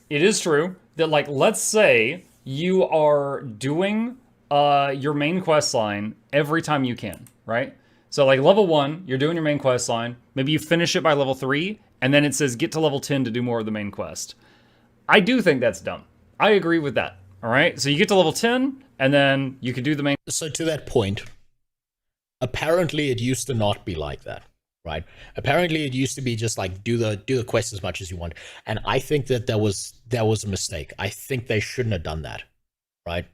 it is true that, like, let's say you are doing your main quest line every time you can, right? So like level 1, you're doing your main quest line. Maybe you finish it by level 3, and then it says get to level 10 to do more of the main quest. I do think that's dumb. I agree with that. All right. So you get to level 10, and then you can do the main. So to that point, apparently it used to not be like that, right? Apparently it used to be just like do the quest as much as you want, and I think that was a mistake. I think they shouldn't have done that, right?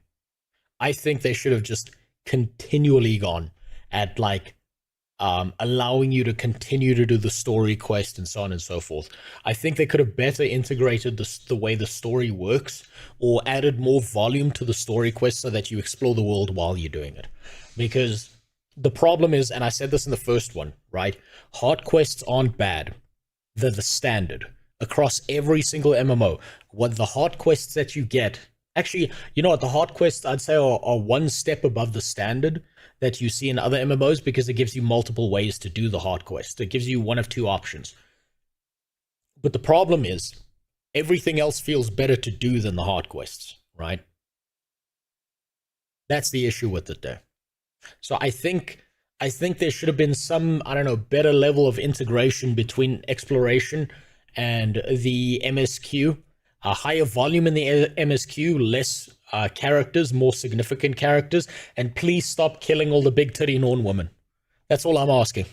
I think they should have just continually gone at like allowing you to continue to do the story quest and so on and so forth. I think they could have better integrated the way the story works, or added more volume to the story quest so that you explore the world while you're doing it. Because the problem is, and I said this in the first one, right? Hard quests aren't bad. They're the standard across every single MMO. What the hard quests that you get, actually, you know what, the hard quests I'd say are one step above the standard that you see in other MMOs, because it gives you multiple ways to do the hard quest. It gives you one of two options. But the problem is, everything else feels better to do than the hard quests, right? That's the issue with it there. So I think there should have been some, I don't know, better level of integration between exploration and the MSQ. A higher volume in the MSQ, less characters, more significant characters, and please stop killing all the big titty Norn women. That's all I'm asking.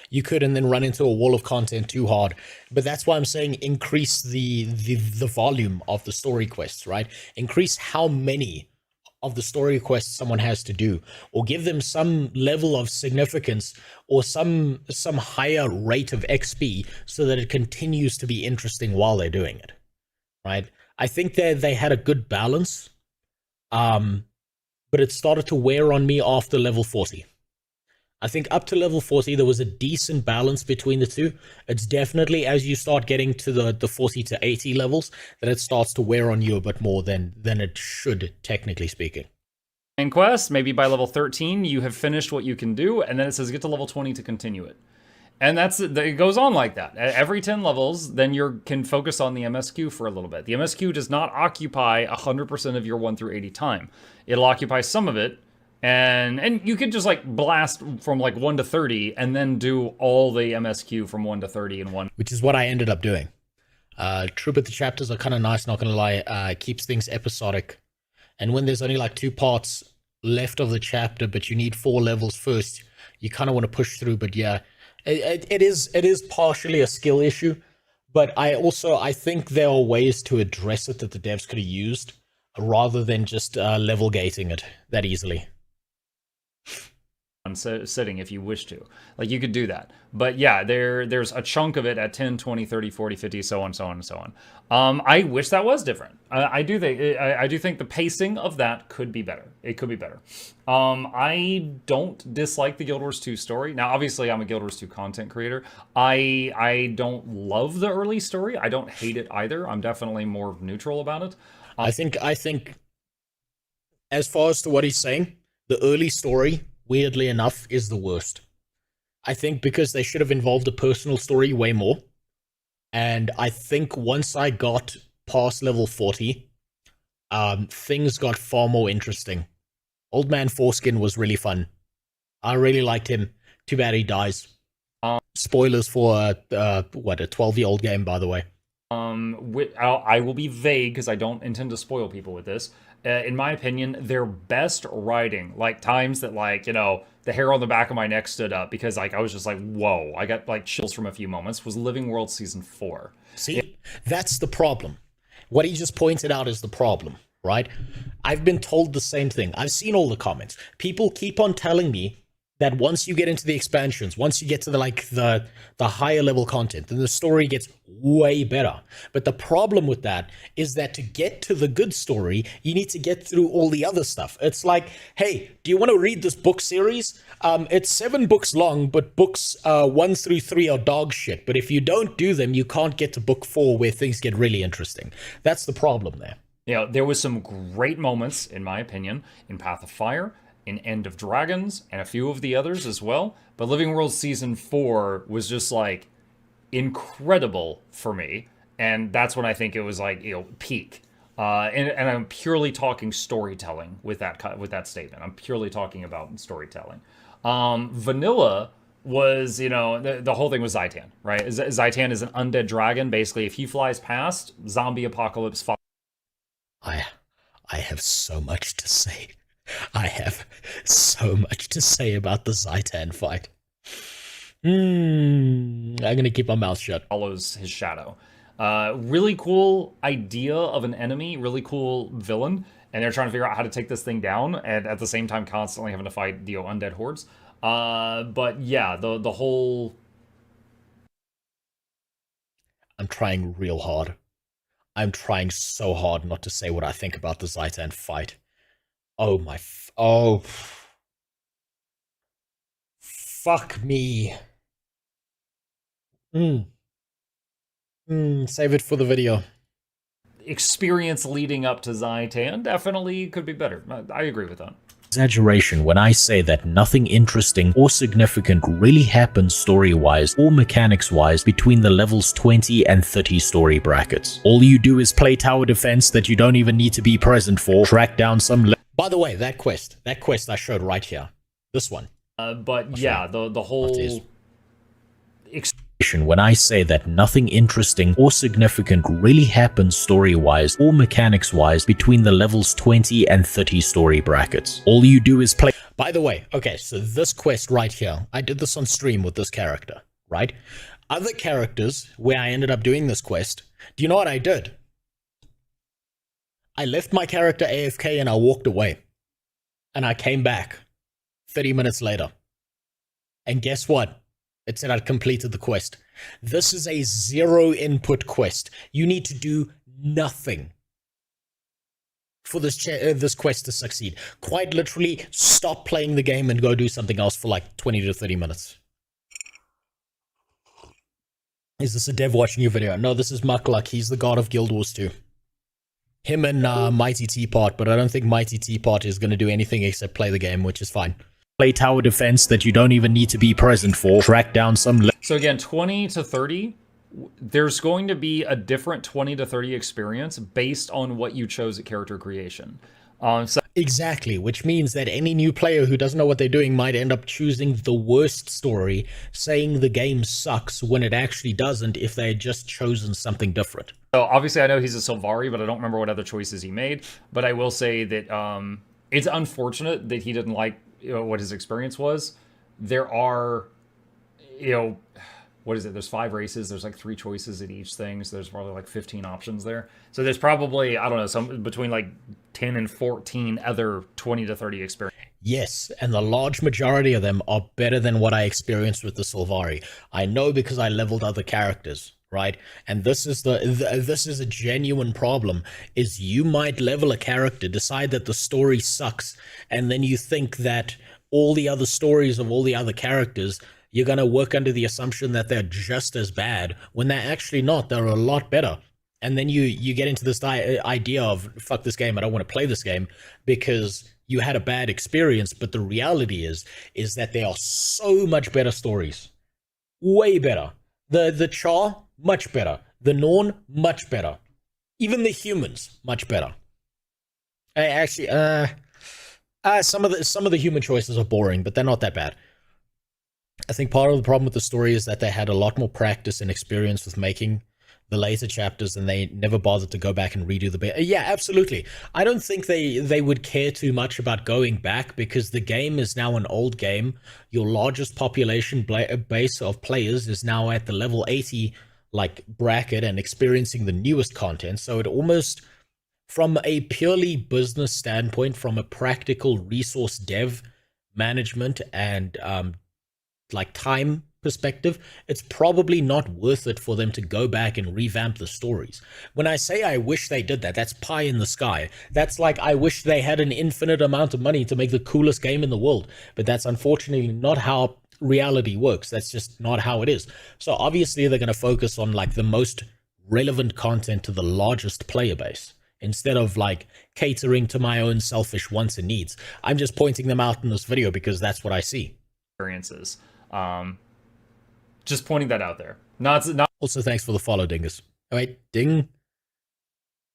You could, and then run into a wall of content too hard. But that's why I'm saying increase the volume of the story quests, right? Increase how many of the story quests someone has to do, or give them some level of significance, or some higher rate of XP, so that it continues to be interesting while they're doing it, right? I think they had a good balance, but it started to wear on me after level 40. I think up to level 40, there was a decent balance between the two. It's definitely as you start getting to the 40 to 80 levels that it starts to wear on you a bit more than it should, technically speaking. Main quest, maybe by level 13, you have finished what you can do, and then it says get to level 20 to continue it. And it goes on like that. At every 10 levels, then you can focus on the MSQ for a little bit. The MSQ does not occupy 100% of your 1 through 80 time. It'll occupy some of it, and you could just like blast from like 1 to 30 and then do all the MSQ from 1 to 30 in one. Which is what I ended up doing. True, but the chapters are kind of nice, not gonna lie. Keeps things episodic. And when there's only like 2 parts left of the chapter, but you need 4 levels first, you kind of want to push through. But yeah, it is partially a skill issue. But I think there are ways to address it that the devs could have used, rather than just level gating it that easily. Sitting if you wish to, like, you could do that. But yeah, there's a chunk of it at 10, 20, 30, 40, 50, so on, so on, and so on. I wish that was different. I do think the pacing of that could be better. It could be better. I don't dislike the Guild Wars 2 story. Now, obviously, I'm a Guild Wars 2 content creator. I don't love the early story. I don't hate it either. I'm definitely more neutral about it. I think as far as to what he's saying, the early story, weirdly enough, is the worst. I think because they should have involved a personal story way more. And I think once I got past level 40, things got far more interesting Old Man Foreskin was really fun. I really liked him. Too bad he dies. Spoilers for a 12-year-old game, by the way. I will be vague because I don't intend to spoil people with this. In my opinion, their best writing, like times that like, you know, the hair on the back of my neck stood up because like I was just like, whoa, I got like chills from a few moments, was Living World Season 4. See, that's the problem. What he just pointed out is the problem, right? I've been told the same thing. I've seen all the comments. People keep on telling me that once you get into the expansions, once you get to the higher level content, then the story gets way better. But the problem with that is that to get to the good story, you need to get through all the other stuff. It's like, hey, do you want to read this book series? It's 7 books long, but books 1 through 3 are dog shit. But if you don't do them, you can't get to book 4 where things get really interesting. That's the problem there. You know, there was some great moments, in my opinion, in Path of Fire, in End of Dragons, and a few of the others as well. But Living World Season 4 was just, like, incredible for me. And that's when I think it was, like, you know, peak. And I'm purely talking storytelling with that statement. I'm purely talking about storytelling. Vanilla was, you know, the whole thing was Zaitan, right? Zaitan is an undead dragon. Basically, if he flies past, zombie apocalypse. I have so much to say. I have so much to say about the Zaitan fight. I'm gonna keep my mouth shut. Follows his shadow. Really cool idea of an enemy, really cool villain, and they're trying to figure out how to take this thing down, and at the same time constantly having to fight the undead hordes. But yeah, the whole... I'm trying real hard. I'm trying so hard not to say what I think about the Zaitan fight. Oh my... Fuck me. Save it for the video. Experience leading up to Zaitan definitely could be better. I agree with that. Exaggeration when I say that nothing interesting or significant really happens story-wise or mechanics-wise between the levels 20 and 30 story brackets. All you do is play tower defense that you don't even need to be present for, track down some... By the way, that quest I showed right here. This one. But yeah, the whole... When I say that nothing interesting or significant really happens story-wise or mechanics-wise between the levels 20 and 30 story brackets. All you do is play... By the way, okay, so this quest right here, I did this on stream with this character, right? Other characters where I ended up doing this quest, do you know what I did? I left my character AFK and I walked away. And I came back 30 minutes later. And guess what? It said I'd completed the quest. This is a 0 input quest. You need to do nothing for this quest to succeed. Quite literally, stop playing the game and go do something else for like 20 to 30 minutes. Is this a dev watching your video? No, this is Mukluk. He's the god of Guild Wars 2. Him and Mighty Teapot, but I don't think Mighty Teapot is going to do anything except play the game, which is fine. Play tower defense that you don't even need to be present for, track down some... So again, 20 to 30, there's going to be a different 20 to 30 experience based on what you chose at character creation. Exactly, which means that any new player who doesn't know what they're doing might end up choosing the worst story, saying the game sucks when it actually doesn't if they had just chosen something different. So obviously I know he's a Sylvari, but I don't remember what other choices he made. But I will say that it's unfortunate that he didn't like what his experience was. There are, what is it? There's 5 races. There's like 3 choices at each thing. So there's probably like 15 options there. So there's probably, I don't know, some between like 10 and 14 other 20 to 30 experiences. Yes, and the large majority of them are better than what I experienced with the Sylvari. I know because I leveled other characters, right? And this is this is a genuine problem, is you might level a character, decide that the story sucks, and then you think that all the other stories of all the other characters, you're going to work under the assumption that they're just as bad, when they're actually not. They're a lot better. And then you get into this idea of, fuck this game, I don't want to play this game, because you had a bad experience. But the reality is that there are so much better stories. Way better. The Char, much better. The Norn, much better. Even the humans, much better. I Some of the human choices are boring, but they're not that bad. I think part of the problem with the story is that they had a lot more practice and experience with making the later chapters, and they never bothered to go back and redo the yeah, absolutely. I don't think they would care too much about going back, because the game is now an old game. Your largest population base of players is now at the level 80 like bracket and experiencing the newest content, so it almost, from a purely business standpoint, from a practical resource dev management and like time perspective, it's probably not worth it for them to go back and revamp the stories. When I say I wish they did that, that's pie in the sky. That's like I wish they had an infinite amount of money to make the coolest game in the world, but that's unfortunately not how reality works. That's just not how it is. So obviously they're going to focus on like the most relevant content to the largest player base, instead of like catering to my own selfish wants and needs. I'm just pointing them out in this video because that's what I see. Experiences. Just pointing that out there. Not Also, thanks for the follow, Dingus. Oh, wait, Ding.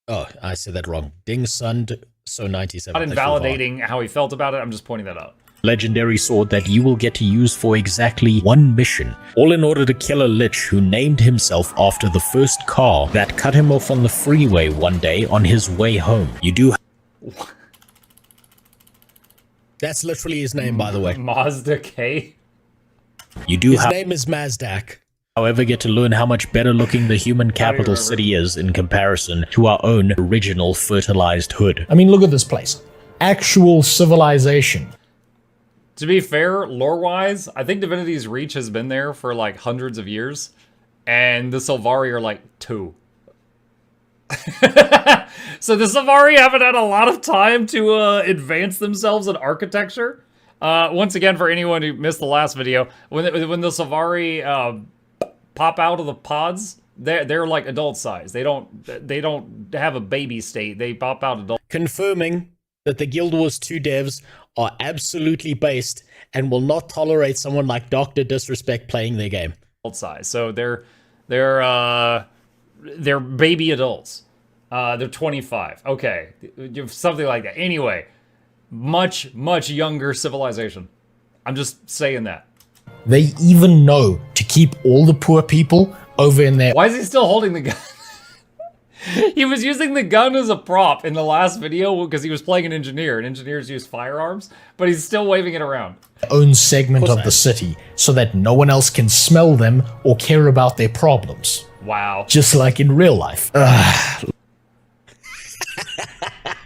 Oh, I said that wrong. Ding Sund so 97. not invalidating how he felt about it. I'm just pointing that out. Legendary sword that you will get to use for exactly one mission, all in order to kill a lich who named himself after the first car that cut him off on the freeway one day on his way home. You do. That's literally his name, by the way. Mazda K. You do. His name is Mazdak. However, get to learn how much better looking the human capital city is in comparison to our own original fertilized hood. I mean, look at this place. Actual civilization. To be fair, lore-wise, I think Divinity's Reach has been there for like hundreds of years, and the Sylvari are like 2. So the Sylvari haven't had a lot of time to advance themselves in architecture. Once again, for anyone who missed the last video, when the Sylvari pop out of the pods, they're like adult size. They don't have a baby state. They pop out adult. Confirming that the Guild Wars 2 devs are absolutely based and will not tolerate someone like Dr. Disrespect playing their game. Size. So they're baby adults. They're 25. Okay, something like that. Anyway, much younger civilization. I'm just saying that. They even know to keep all the poor people over in there. Why is he still holding the gun? He was using the gun as a prop in the last video because he was playing an engineer, and engineers use firearms, but he's still waving it around. Own segment of the city so that no one else can smell them or care about their problems. Wow. Just like in real life.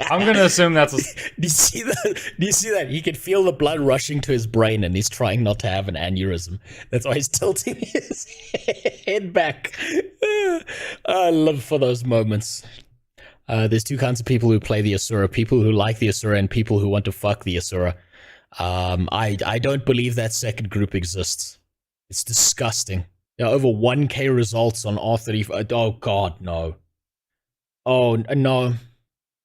I'm gonna assume that's a... Do you see that? Do you see that? He can feel the blood rushing to his brain, and he's trying not to have an aneurysm. That's why he's tilting his head back. I love for those moments. There's two kinds of people who play the Asura: people who like the Asura and people who want to fuck the Asura. I don't believe that second group exists. It's disgusting. There are over 1K results on R35. Oh God, no. Oh no.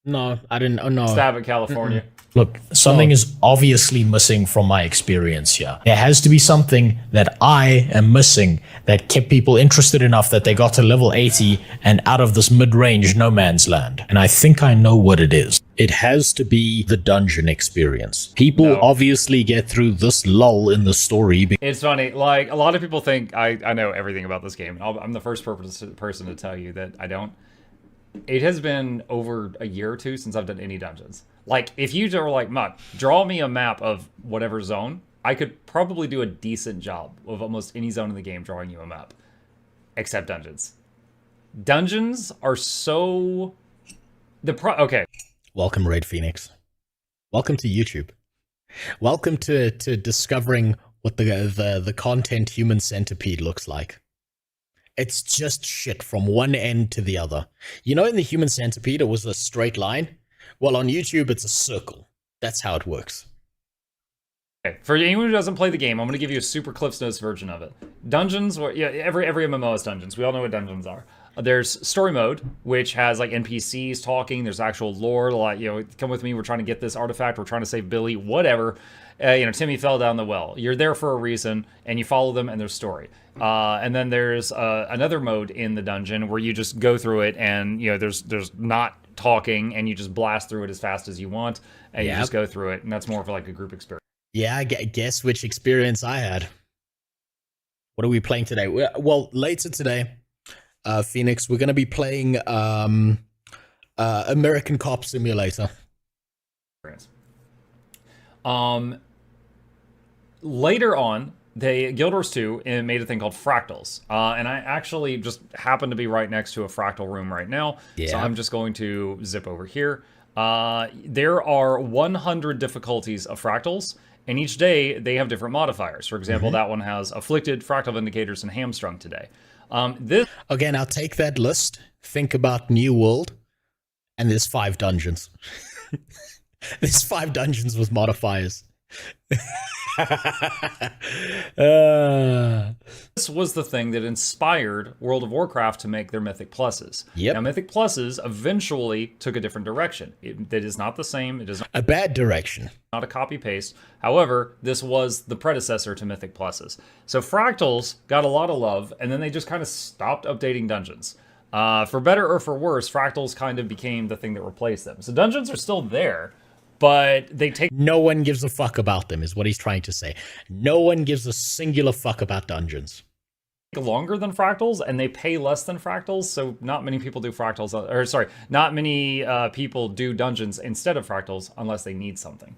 No, I didn't. Oh no. Stab at California. Look, something is obviously missing from my experience here. There has to be something that I am missing that kept people interested enough that they got to level 80 and out of this mid-range no man's land. And I think I know what it is. It has to be the dungeon experience. People obviously get through this lull in the story. It's funny, like, a lot of people think I know everything about this game. I'm the first person to tell you that I don't. It has been over a year or two since I've done any dungeons. Like, if you were like, Muck, draw me a map of whatever zone, I could probably do a decent job of almost any zone in the game drawing you a map. Except dungeons. Dungeons are so... Okay. Welcome, Raid Phoenix. Welcome to YouTube. Welcome to discovering what the content human centipede looks like. It's just shit from one end to the other. You know, in the human centipede, it was a straight line. Well, on YouTube, it's a circle. That's how it works. Okay, for anyone who doesn't play the game, I'm going to give you a super Cliff's Notes version of it. Dungeons, yeah, every MMO has dungeons. We all know what dungeons are. There's story mode, which has like NPCs talking. There's actual lore, like, you know, come with me. We're trying to get this artifact. We're trying to save Billy, whatever. Timmy fell down the well. You're there for a reason, and you follow them and their story. And then there's another mode in the dungeon where you just go through it, and there's not talking, and you just blast through it as fast as you want, and you just go through it, and that's more of like a group experience. Yeah, guess which experience I had. What are we playing today? Well, later today, Phoenix, we're going to be playing American Cop Simulator. Later on, Guild Wars 2 made a thing called fractals, and I actually just happen to be right next to a fractal room right now, so I'm just going to zip over here. There are 100 difficulties of fractals, and each day they have different modifiers. For example, that one has Afflicted, Fractal Vindicators, and Hamstrung today. Okay, now take that list, think about New World, and there's 5 dungeons. There's 5 dungeons with modifiers. This was the thing that inspired World of Warcraft to make their Mythic Pluses. Now, Mythic Pluses eventually took a different direction. It is not the same. It is a bad direction. Not a copy-paste. However, this was the predecessor to Mythic Pluses. So Fractals got a lot of love, and then they just kind of stopped updating dungeons. For better or for worse, Fractals kind of became the thing that replaced them. So dungeons are still there, but they take... No one gives a fuck about them, is what he's trying to say. No one gives a singular fuck about dungeons. Longer than Fractals, and they pay less than Fractals, so not many people do Fractals, or sorry, not many people do dungeons instead of Fractals unless they need something.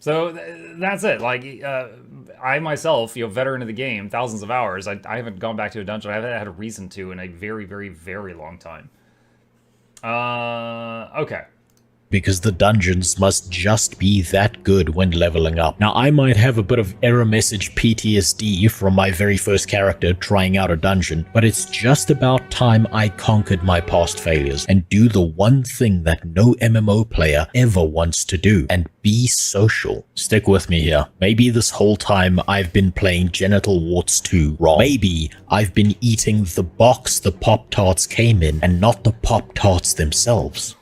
So that's it. Like, I myself, veteran of the game, thousands of hours, I haven't gone back to a dungeon. I haven't had a reason to in a very, very, very long time. Okay. Because the dungeons must just be that good when leveling up. Now, I might have a bit of error message PTSD from my very first character trying out a dungeon, but it's just about time I conquered my past failures and do the one thing that no MMO player ever wants to do, and be social. Stick with me here. Maybe this whole time I've been playing Genital Warts 2 wrong. Maybe I've been eating the box the Pop-Tarts came in and not the Pop-Tarts themselves.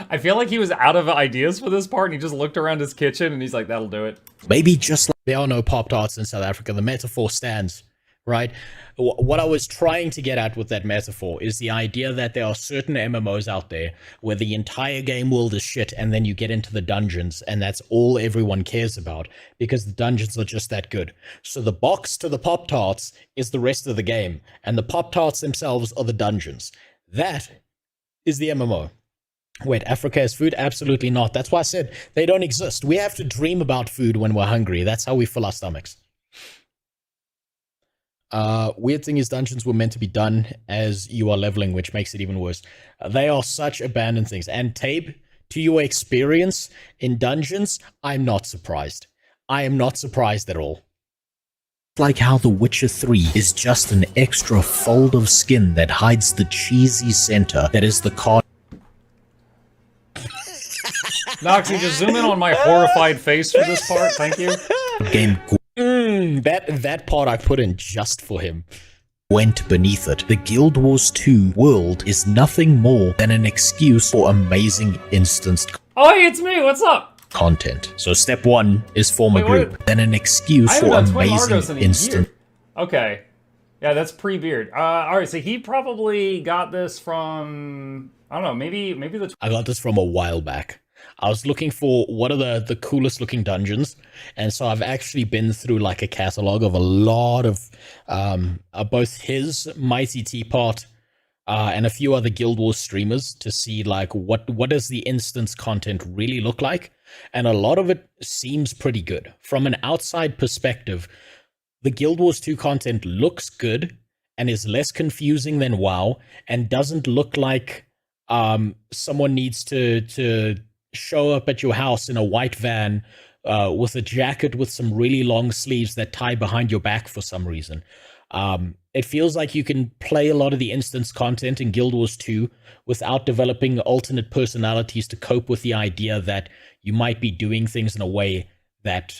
I feel like he was out of ideas for this part, and he just looked around his kitchen, and he's like, that'll do it. Maybe just like there are no Pop-Tarts in South Africa, the metaphor stands, right? What I was trying to get at with that metaphor is the idea that there are certain MMOs out there where the entire game world is shit, and then you get into the dungeons, and that's all everyone cares about, because the dungeons are just that good. So the box to the Pop-Tarts is the rest of the game, and the Pop-Tarts themselves are the dungeons. That is the MMO. Wait, Africa has food? Absolutely not. That's why I said they don't exist. We have to dream about food when we're hungry. That's how we fill our stomachs. Weird thing is dungeons were meant to be done as you are leveling, which makes it even worse. They are such abandoned things. And Tabe, to your experience in dungeons, I'm not surprised. I am not surprised at all. Like how The Witcher 3 is just an extra fold of skin that hides the cheesy center that is the card. Noxy, just zoom in on my horrified face for this part, thank you. Game that part I put in just for him. Went beneath it. The Guild Wars 2 world is nothing more than an excuse for amazing instance. Oh, hey, it's me, what's up? Content. So step 1 is form a group, then an excuse for amazing instant. Okay. Yeah, that's pre-beard. Alright, so he probably got this from, I don't know, maybe the... I got this from a while back. I was looking for what are the coolest looking dungeons, and so I've actually been through like a catalog of a lot of both his Mighty Teapot and a few other Guild Wars streamers to see like what does the instance content really look like, and a lot of it seems pretty good. From an outside perspective, the Guild Wars 2 content looks good and is less confusing than WoW, and doesn't look like someone needs to show up at your house in a white van with a jacket with some really long sleeves that tie behind your back for some reason. It feels like you can play a lot of the instance content in Guild Wars 2 without developing alternate personalities to cope with the idea that you might be doing things in a way that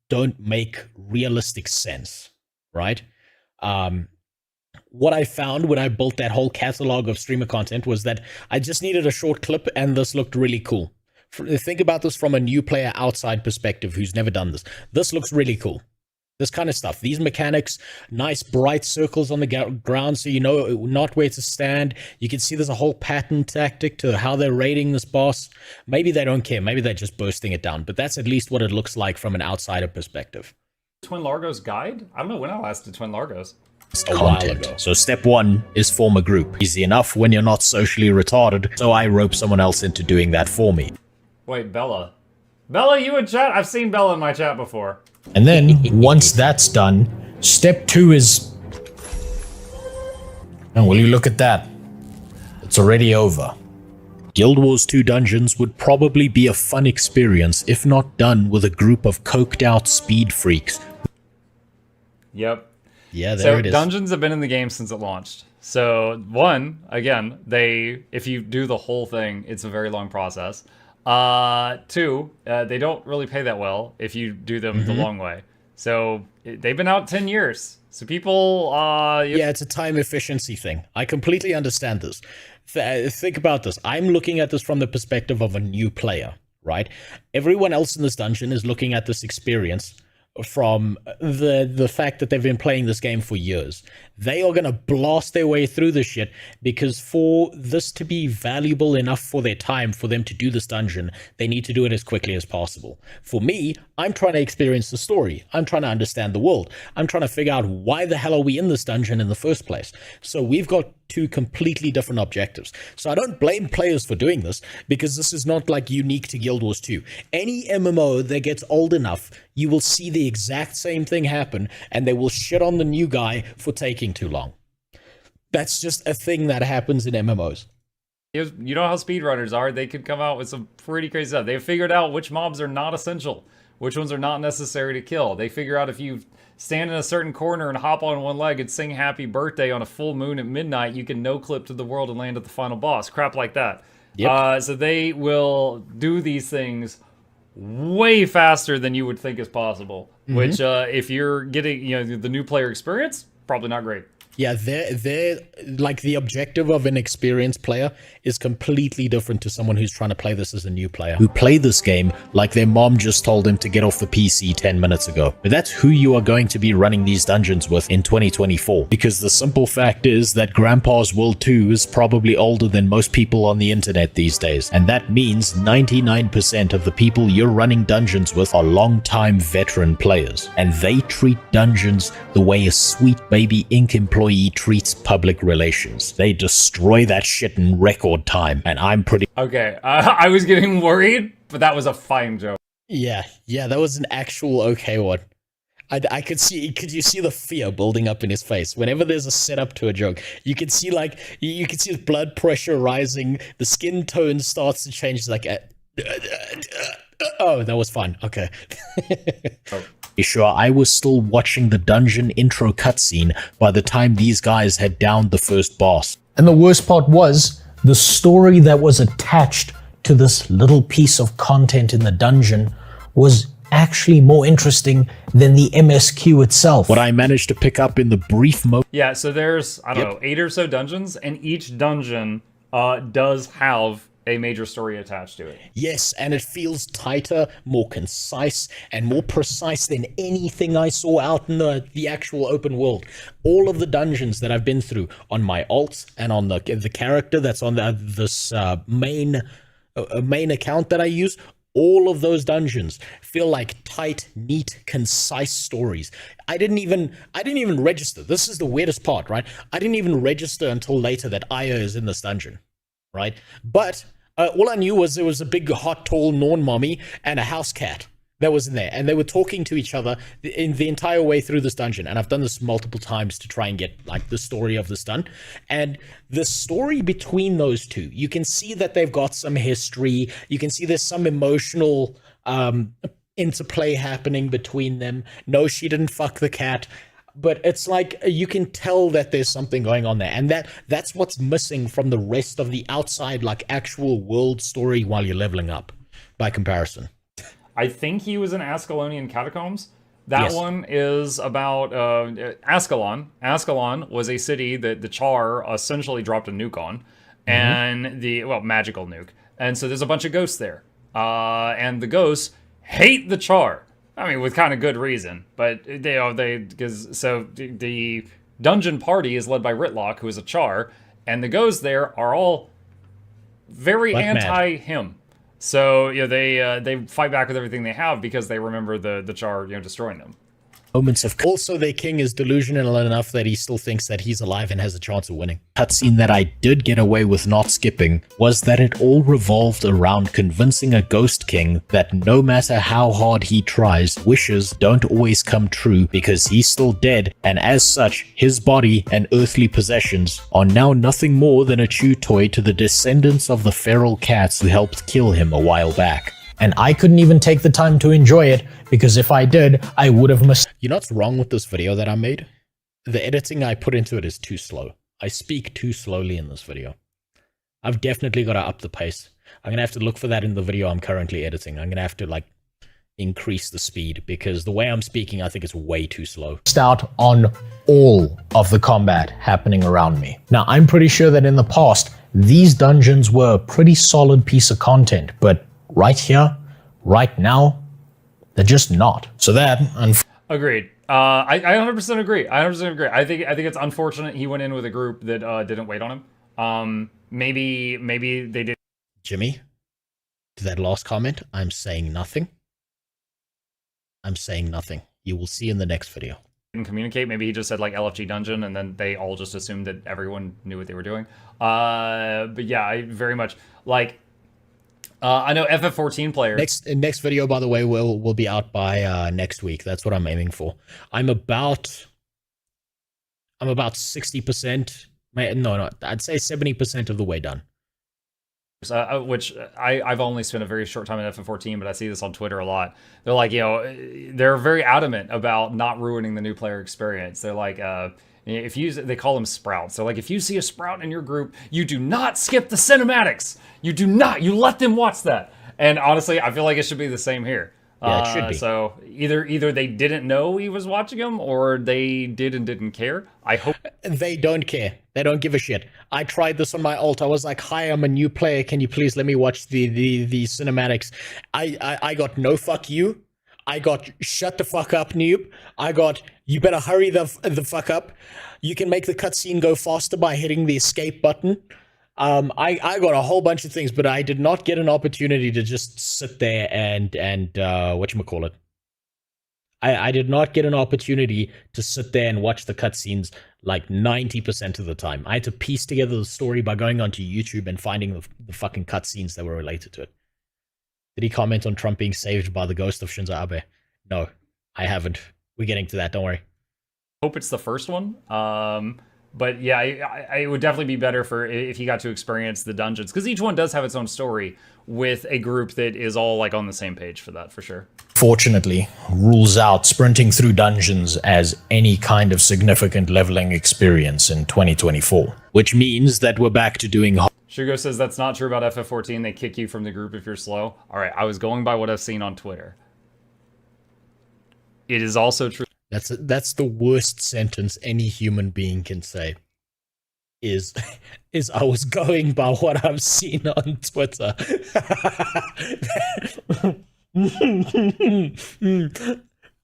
don't make realistic sense, right? What I found when I built that whole catalog of streamer content was that I just needed a short clip, and this looked really cool. Think about this from a new player outside perspective who's never done this. This looks really cool. This kind of stuff. These mechanics, nice bright circles on the ground so you know not where to stand. You can see there's a whole pattern tactic to how they're raiding this boss. Maybe they don't care. Maybe they're just bursting it down. But that's at least what it looks like from an outsider perspective. Twin Largos guide? I don't know when I last did Twin Largos. A while ago. So step 1 is form a group. Easy enough when you're not socially retarded, so I rope someone else into doing that for me. Wait, Bella. Bella, you in chat? I've seen Bella in my chat before. And then, once that's done, step 2 is... And will you look at that? It's already over. Guild Wars 2 dungeons would probably be a fun experience if not done with a group of coked out speed freaks. Yep. Yeah, there it is. Dungeons have been in the game since it launched. So, one, again, if you do the whole thing, it's a very long process. 2, they don't really pay that well if you do them the long way. So, they've been out 10 years. So people, yeah, it's a time efficiency thing. I completely understand this. Think about this. I'm looking at this from the perspective of a new player, right? Everyone else in this dungeon is looking at this experience from the fact that they've been playing this game for years. They are going to blast their way through this shit because for this to be valuable enough for their time for them to do this dungeon, they need to do it as quickly as possible. For me, I'm trying to experience the story. I'm trying to understand the world. I'm trying to figure out why the hell are we in this dungeon in the first place. So we've got 2 completely different objectives. So I don't blame players for doing this because this is not like unique to Guild Wars 2. Any MMO that gets old enough, you will see the exact same thing happen and they will shit on the new guy for taking too long. That's just a thing that happens in MMOs. You know how speedrunners are. They could come out with some pretty crazy stuff. They've figured out which mobs are not essential, which ones are not necessary to kill. They figure out if you stand in a certain corner and hop on one leg and sing happy birthday on a full moon at midnight, you can no-clip to the world and land at the final boss. Crap like that. Yep. So they will do these things way faster than you would think is possible, which if you're getting the new player experience, probably not great. Yeah, they're like the objective of an experienced player is completely different to someone who's trying to play this as a new player who play this game like their mom just told them to get off the PC 10 minutes ago. But that's who you are going to be running these dungeons with in 2024, because the simple fact is that Grandpa's World 2 is probably older than most people on the internet these days, and that means 99% of the people you're running dungeons with are long-time veteran players, and they treat dungeons the way a sweet baby ink employee treats public relations. They destroy that shit in record time, and I'm pretty... Okay, I was getting worried, but that was a fine joke. Yeah, that was an actual okay one. I could you see the fear building up in his face whenever there's a setup to a joke? You can see you can see his blood pressure rising, the skin tone starts to change, like oh, that was fun. Okay. Sure, I was still watching the dungeon intro cutscene by the time these guys had downed the first boss. And the worst part was, the story that was attached to this little piece of content in the dungeon was actually more interesting than the MSQ itself. What I managed to pick up in the brief Yeah, so there's, I don't know, 8 or so dungeons, and each dungeon does have a major story attached to it. Yes, and it feels tighter, more concise, and more precise than anything I saw out in the actual open world. All of the dungeons that I've been through on my alts and on the character that's on this main account that I use, all of those dungeons feel like tight, neat, concise stories. I didn't even register. This is the weirdest part, right? I didn't even register until later that Aya is in this dungeon. Right? But all I knew was there was a big, hot, tall Norn mommy and a house cat that was in there. And they were talking to each other in the entire way through this dungeon. And I've done this multiple times to try and get like the story of this done. And the story between those two, you can see that they've got some history. You can see there's some emotional interplay happening between them. No, she didn't fuck the cat. But it's like you can tell that there's something going on there, and that's what's missing from the rest of the outside, like actual world story while you're leveling up. By comparison, I think he was in Ascalonian Catacombs. That one is about Ascalon. Ascalon was a city that the Char essentially dropped a nuke on, and magical nuke. And so there's a bunch of ghosts there. and the ghosts hate the char. I mean, with kind of good reason, but the dungeon party is led by Ritlock, who is a char, and the ghosts there are all very anti him. So they fight back with everything they have because they remember the char destroying them. Moments of also their king is delusional enough that he still thinks that he's alive and has a chance of winning. Cutscene that I did get away with not skipping was that it all revolved around convincing a ghost king that no matter how hard he tries, wishes don't always come true because he's still dead, and as such, his body and earthly possessions are now nothing more than a chew toy to the descendants of the feral cats who helped kill him a while back. And I couldn't even take the time to enjoy it, because if I did, I would have missed. You know what's wrong with this video that I made? The editing I put into it is too slow. I speak too slowly in this video. I've definitely got to up the pace. I'm going to have to look for that in the video I'm currently editing. I'm going to have to, increase the speed, because the way I'm speaking, I think it's way too slow. Out on all of the combat happening around me. Now, I'm pretty sure that in the past, these dungeons were a pretty solid piece of content, but right here, right now, they're just not. So that, agreed. I 100% agree. I 100% agree. I think it's unfortunate he went in with a group that didn't wait on him. Maybe they did. Jimmy, to that last comment, I'm saying nothing. I'm saying nothing. You will see in the next video. Didn't communicate. Maybe he just said LFG dungeon, and then they all just assumed that everyone knew what they were doing. But yeah, I very much I know FF14 players. Next video, by the way, will be out by next week. That's what I'm aiming for. I'm about 60%. No, I'd say 70% of the way done. Which I've only spent a very short time in FF14, but I see this on Twitter a lot. They're like, they're very adamant about not ruining the new player experience. They're like, they call them sprouts. So if you see a sprout in your group, you do not skip the cinematics. You do not. You let them watch that. And honestly, I feel like it should be the same here. Yeah, it should be. So either they didn't know he was watching them, or they did and didn't care. I hope they don't care. They don't give a shit. I tried this on my alt. I was like, "Hi, I'm a new player. Can you please let me watch the cinematics?" I got no fuck you. I got shut the fuck up, noob. I got you better hurry the fuck up. You can make the cutscene go faster by hitting the escape button. I got a whole bunch of things, but I did not get an opportunity to just sit there and whatchamacallit. I did not get an opportunity to sit there and watch the cutscenes 90% of the time. I had to piece together the story by going onto YouTube and finding the fucking cutscenes that were related to it. Did he comment on Trump being saved by the ghost of Shinzo Abe? No, I haven't. We're getting to that, don't worry. Hope it's the first one. But yeah, it would definitely be better if he got to experience the dungeons, because each one does have its own story with a group that is all on the same page for that, for sure. Fortunately, rules out sprinting through dungeons as any kind of significant leveling experience in 2024. Which means that we're back to doing... Shugo says that's not true about FF14. They kick you from the group if you're slow. All right, I was going by what I've seen on Twitter. It is also true. That's the worst sentence any human being can say. Is I was going by what I've seen on Twitter.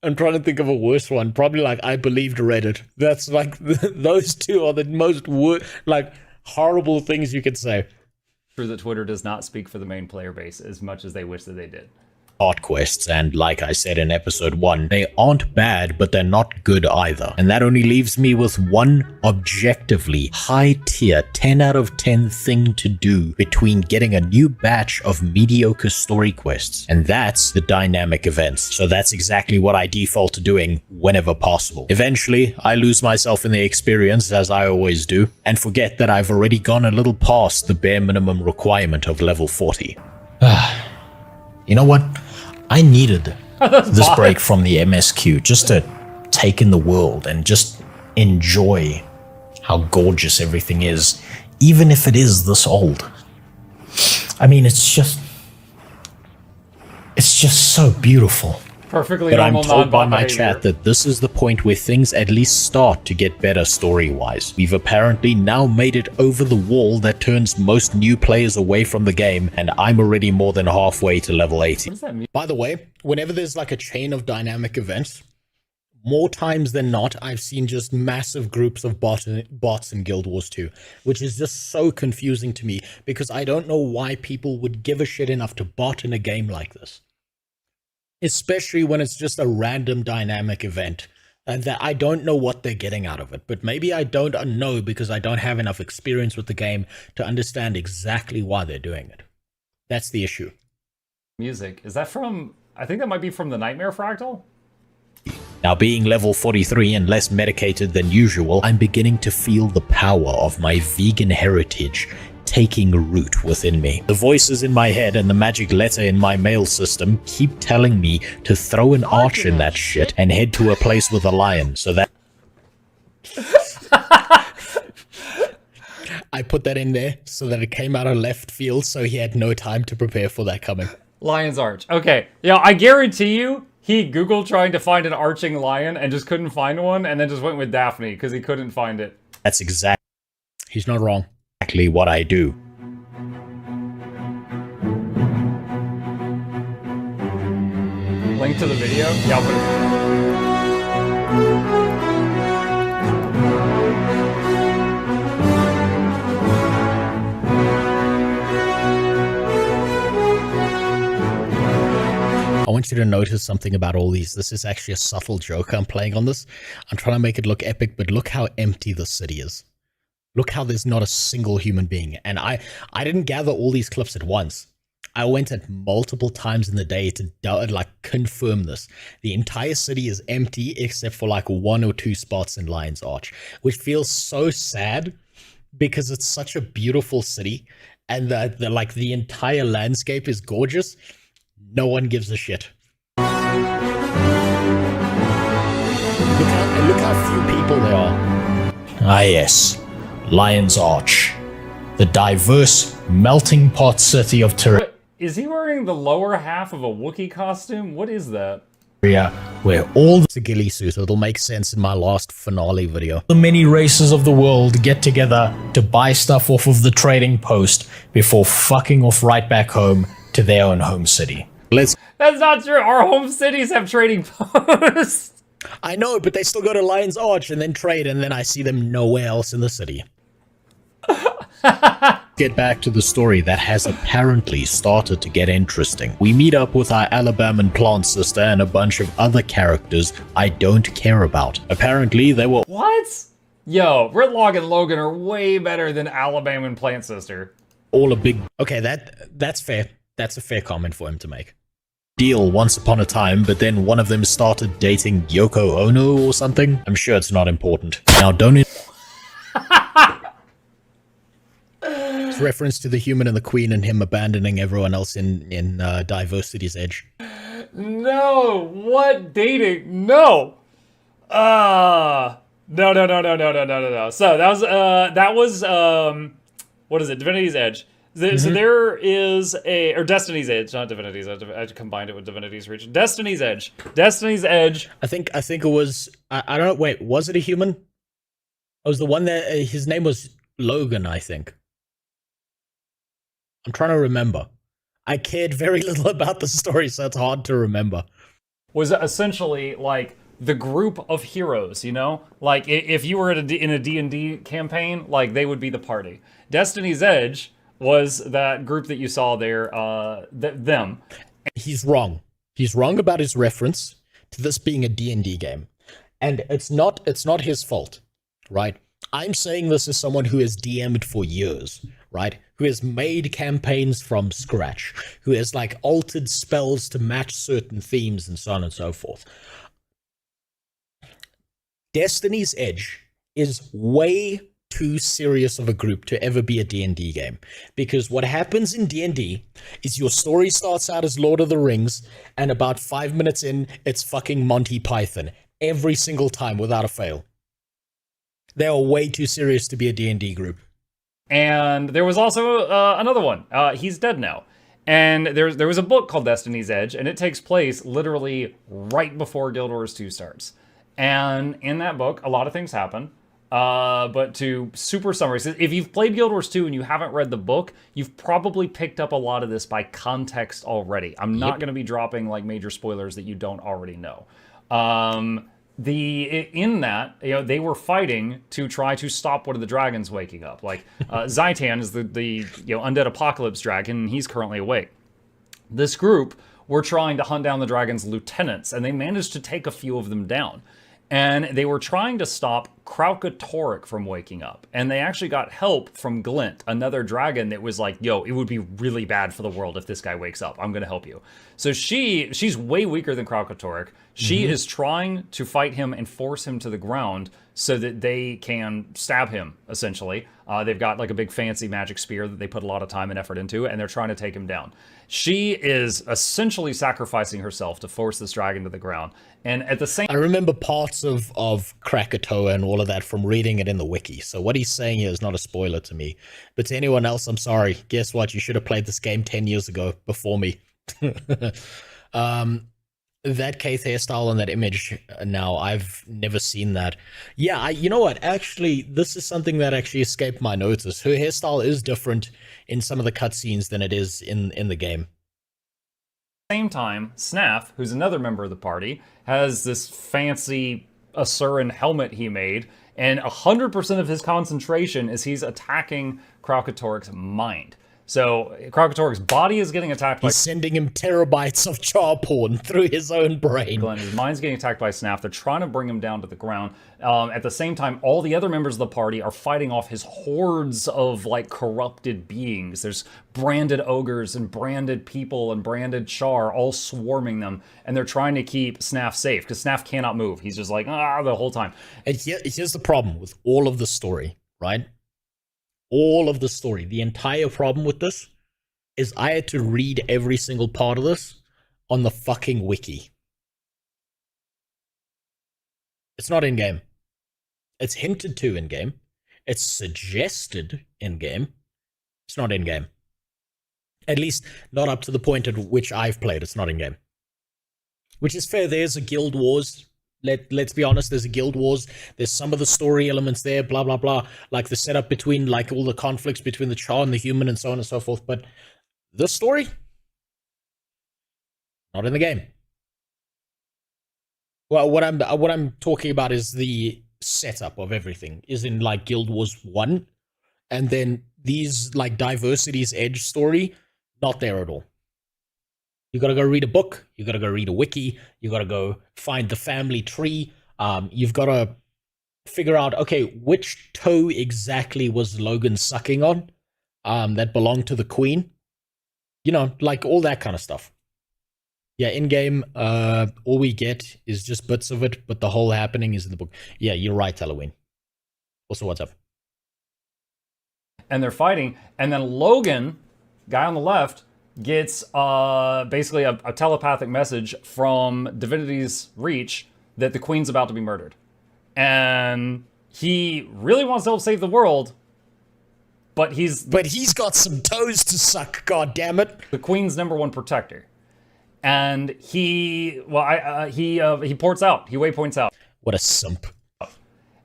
I'm trying to think of a worse one. Probably I believed Reddit. That's those two are the most horrible things you could say. True that Twitter does not speak for the main player base as much as they wish that they did. Art quests, and like I said in episode 1, they aren't bad, but they're not good either. And that only leaves me with one objectively high-tier 10 out of 10 thing to do between getting a new batch of mediocre story quests, and that's the dynamic events. So that's exactly what I default to doing whenever possible. Eventually, I lose myself in the experience, as I always do, and forget that I've already gone a little past the bare minimum requirement of level 40. You know what? I needed this break from the MSQ just to take in the world and just enjoy how gorgeous everything is, even if it is this old. I mean, it's just so beautiful. Perfectly But I'm normal told by non-bot my behavior. chat that this is the point where things at least start to get better story-wise. We've apparently now made it over the wall that turns most new players away from the game, and I'm already more than halfway to level 80. What does that mean? By the way, whenever there's like a chain of dynamic events, more times than not, I've seen just massive groups of bots in Guild Wars 2, which is just so confusing to me, because I don't know why people would give a shit enough to bot in a game like this. Especially when it's just a random dynamic event, and that I don't know what they're getting out of it. But maybe I don't know because I don't have enough experience with the game to understand exactly why they're doing it. That's the issue. Music. Is that from... I think that might be from the Nightmare Fractal? Now, being level 43 and less medicated than usual, I'm beginning to feel the power of my vegan heritage taking root within me. The voices in my head and the magic letter in my mail system keep telling me to throw an arch in that shit and head to a place with a lion, so that... I put that in there so that it came out of left field, so he had no time to prepare for that coming. Lion's Arch. Okay. Yeah, I guarantee you, he Googled trying to find an arching lion and just couldn't find one, and then just went with Daphne because he couldn't find it. That's exactly... He's not wrong. Exactly what I do. Link to the video? Yeah, I'll put I want you to notice something about all these. This is actually a subtle joke I'm playing on this. I'm trying to make it look epic, but look how empty the city is. Look how there's not a single human being. And I didn't gather all these clips at once. I went at multiple times in the day to like confirm this. The entire city is empty except for like 1 or 2 spots in Lion's Arch, which feels so sad because it's such a beautiful city and the entire landscape is gorgeous. No one gives a shit. Look how few people there are. Ah yes, Lion's Arch. The diverse melting pot city of Terraria, Is he wearing the lower half of a Wookiee costume? What is that? where all the ghillie suit, it'll make sense in my last finale video. The many races of the world get together to buy stuff off of the trading post before fucking off right back home to their own home city. That's not true. Our home cities have trading posts. I know, but they still go to Lion's Arch and then trade, and then I see them nowhere else in the city. Get back to the story that has apparently started to get interesting. We meet up with our Alabaman plant sister and a bunch of other characters I don't care about. Apparently they were What? Yo, Ritlog and Logan are way better than Alabama and Plant Sister. all a big... Okay, that's fair. That's a fair comment for him to make. Deal once upon a time, but then one of them started dating Yoko Ono or something. I'm sure it's not important. Now don't... It's reference to the human and the queen and him abandoning everyone else in Diversity's Edge. No, what dating? No. No. So that was what is it? Divinity's Edge. So there is or Destiny's Edge, not Divinity's Edge. I combined it with Divinity's Reach. Destiny's Edge. Destiny's Edge. I think it was... I don't know, wait, was it a human? It was the one that... his name was Logan, I think. I'm trying to remember. I cared very little about the story, so it's hard to remember. Was essentially like the group of heroes, you know? Like if you were in a D&D campaign, like they would be the party. Destiny's Edge was that group that you saw there, them. He's wrong. He's wrong about his reference to this being a D&D game. And it's not his fault, right? I'm saying this as someone who has DM'd for years, right? Who has made campaigns from scratch, who has like altered spells to match certain themes and so on and so forth. Destiny's Edge is way too serious of a group to ever be a D&D game, because what happens in D&D is your story starts out as Lord of the Rings, and about 5 minutes in, it's fucking Monty Python every single time without a fail. They are way too serious to be a D&D group. And there was also another one. He's dead now. And there was a book called Destiny's Edge, and it takes place literally right before Guild Wars 2 starts. And in that book, a lot of things happen. But to super summarize, if you've played Guild Wars 2 and you haven't read the book, you've probably picked up a lot of this by context already. I'm not going to be dropping like major spoilers that you don't already know. In that, you know, they were fighting to try to stop one of the dragons waking up. Like Zaitan is the undead apocalypse dragon, and he's currently awake. This group were trying to hunt down the dragon's lieutenants, and they managed to take a few of them down. And they were trying to stop Kraukatorek from waking up. And they actually got help from Glint, another dragon that was like, yo, it would be really bad for the world if this guy wakes up. I'm going to help you. So she's way weaker than Kraukatorek. She is trying to fight him and force him to the ground so that they can stab him, essentially. They've got like a big fancy magic spear that they put a lot of time and effort into, and they're trying to take him down. She is essentially sacrificing herself to force this dragon to the ground. And at the same I remember parts of Krakatoa and all of that from reading it in the wiki. So what he's saying here is not a spoiler to me. But to anyone else, I'm sorry. Guess what? You should have played this game 10 years ago before me. That Keith hairstyle on that image now, I've never seen that. Yeah, you know what? Actually, this is something that actually escaped my notice. Her hairstyle is different in some of the cutscenes than it is in the game. same time, Snaf, who's another member of the party, has this fancy Asuran helmet he made, and 100% of his concentration is he's attacking Kraukatorik's mind. So Kraukatorik's body is getting attacked by... He's sending him terabytes of char porn through his own brain. His mind's getting attacked by Snaf. They're trying to bring him down to the ground. At the same time, all the other members of the party are fighting off his hordes of, like, corrupted beings. There's branded ogres and branded people and branded char all swarming them, and they're trying to keep Snaf safe, because Snaf cannot move. He's just like, the whole time. And here's the problem with all of the story, right? All of the story, the entire problem with this is I had to read every single part of this on the fucking wiki. It's not in-game. It's hinted to in-game. It's suggested in-game. It's not in-game. At least not up to the point at which I've played. It's not in-game. Which is fair. There's a Guild Wars. Let's be honest, there's a Guild Wars, there's some of the story elements there, blah, blah, blah, like the setup between, like, all the conflicts between the Char and the human and so on and so forth, but this story, not in the game. Well, what I'm talking about is the setup of everything, is in, like, Guild Wars 1, and then these, like, Diversity's Edge story, not there at all. You gotta go read a book, you gotta go read a wiki, you gotta go find the family tree, you've gotta figure out, okay, which toe exactly was Logan sucking on that belonged to the queen? You know, like all that kind of stuff. Yeah, in-game, all we get is just bits of it, but the whole happening is in the book. Yeah, you're right, Halloween. Also, what's up? And they're fighting, and then Logan, guy on the left, gets basically a telepathic message from Divinity's Reach that the queen's about to be murdered. And he really wants to help save the world, but he's got some toes to suck, goddammit. The queen's #1 protector. And he ports out. He waypoints out. What a simp.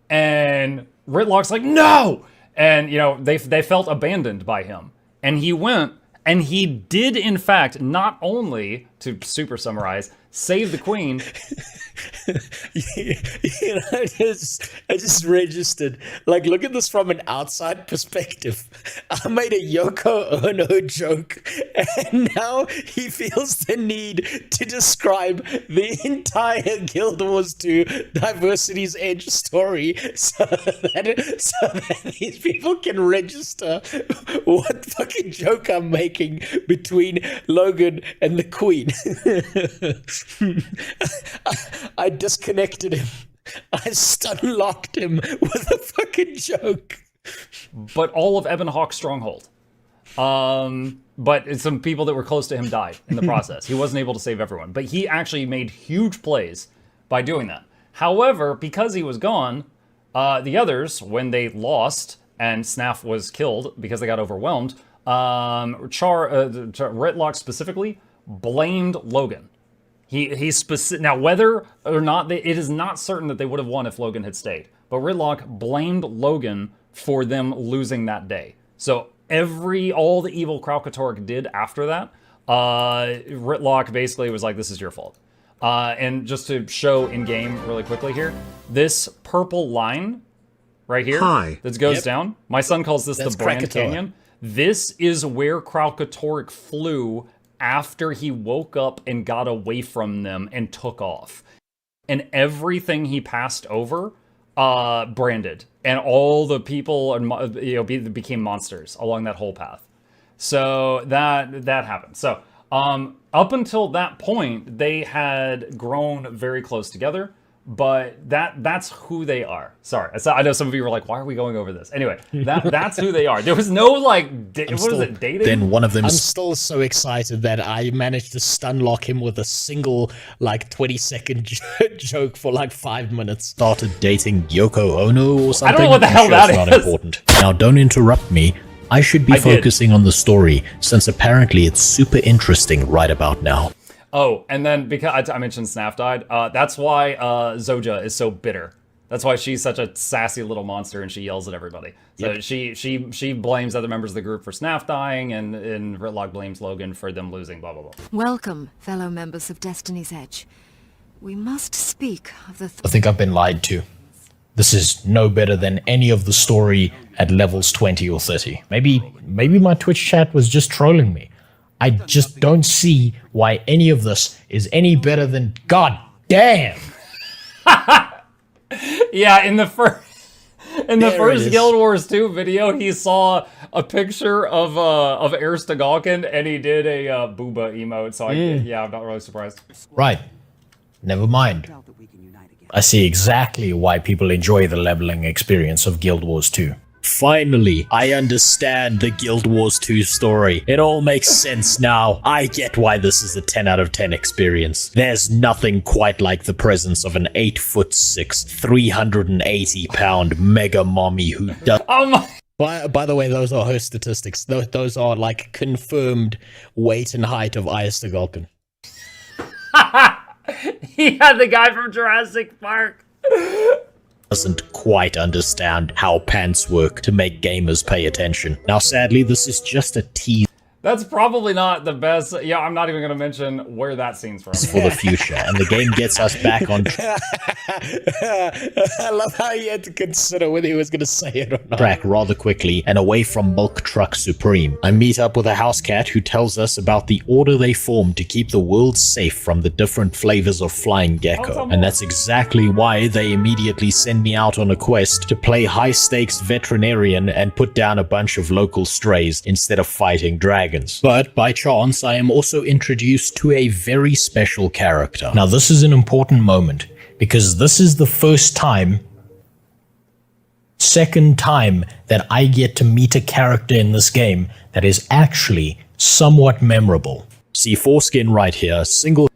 And Ritlock's like, no! And, you know, they felt abandoned by him. And he went... And he did, in fact, not only, to super summarize, save the queen. You know, I just registered. Like, look at this from an outside perspective. I made a Yoko Ono joke, and now he feels the need to describe the entire Guild Wars 2 Diversity's Edge story so that these people can register what fucking joke I'm making between Logan and the Queen. I disconnected him. I stun-locked him with a fucking joke. But all of Ebonhawk's stronghold. But some people that were close to him died in the process. He wasn't able to save everyone. But he actually made huge plays by doing that. However, because he was gone, the others, when they lost and Snaf was killed because they got overwhelmed, Ritlock specifically blamed Logan. He specific now whether or not it is not certain that they would have won if Logan had stayed. But Ritlock blamed Logan for them losing that day. So all the evil Kralkatorrik did after that, Ritlock basically was like, "This is your fault." And just to show in game really quickly here, this purple line right here that goes down. My son calls this the Brand Canyon. This is where Kralkatorrik flew after he woke up and got away from them and took off. And everything he passed over branded. And all the people became monsters along that whole path. So that happened. So up until that point, they had grown very close together. But that's who they are. Sorry, I know some of you were like, "Why are we going over this?" Anyway, that's who they are. There was no like, dating? Then one of them. I'm still so excited that I managed to stun lock him with a single like 20-second joke for like 5 minutes. Started dating Yoko Ono or something. I don't know what the hell that is. Not important. Now, don't interrupt me. I should be focusing on the story since apparently it's super interesting right about now. Oh, and then because I mentioned Snaf died, that's why Zoja is so bitter. That's why she's such a sassy little monster and she yells at everybody. So she blames other members of the group for Snaf dying, and Ritlock blames Logan for them losing, blah, blah, blah. Welcome, fellow members of Destiny's Edge. We must speak of the... I think I've been lied to. This is no better than any of the story at levels 20 or 30. Maybe my Twitch chat was just trolling me. I just don't see why any of this is any better than... God damn! Yeah, in the first Guild Wars 2 video, he saw a picture of Aristogalkin, and he did a booba emote, so I'm not really surprised. Right. Never mind. I see exactly why people enjoy the leveling experience of Guild Wars 2. Finally, I understand the Guild Wars 2 story. It all makes sense now. I get why this is a 10 out of 10 experience. There's nothing quite like the presence of an 8'6", 380-pound mega mommy who does... Oh my... By the way, those are her statistics. Those are like confirmed weight and height of Aristogalkin. He had the guy from Jurassic Park. Doesn't quite understand how pants work to make gamers pay attention. Now, sadly, this is just a tease. That's probably not the best. Yeah, I'm not even going to mention where that scene's from. For the future, and the game gets us back on track. I love how he had to consider whether he was going to say it or not. Track rather quickly and away from Milk Truck Supreme. I meet up with a house cat who tells us about the order they formed to keep the world safe from the different flavors of flying gecko. And that's exactly why they immediately send me out on a quest to play high-stakes veterinarian and put down a bunch of local strays instead of fighting dragons. But by chance, I am also introduced to a very special character. Now, this is an important moment because this is the second time that I get to meet a character in this game that is actually somewhat memorable. See foreskin right here, single...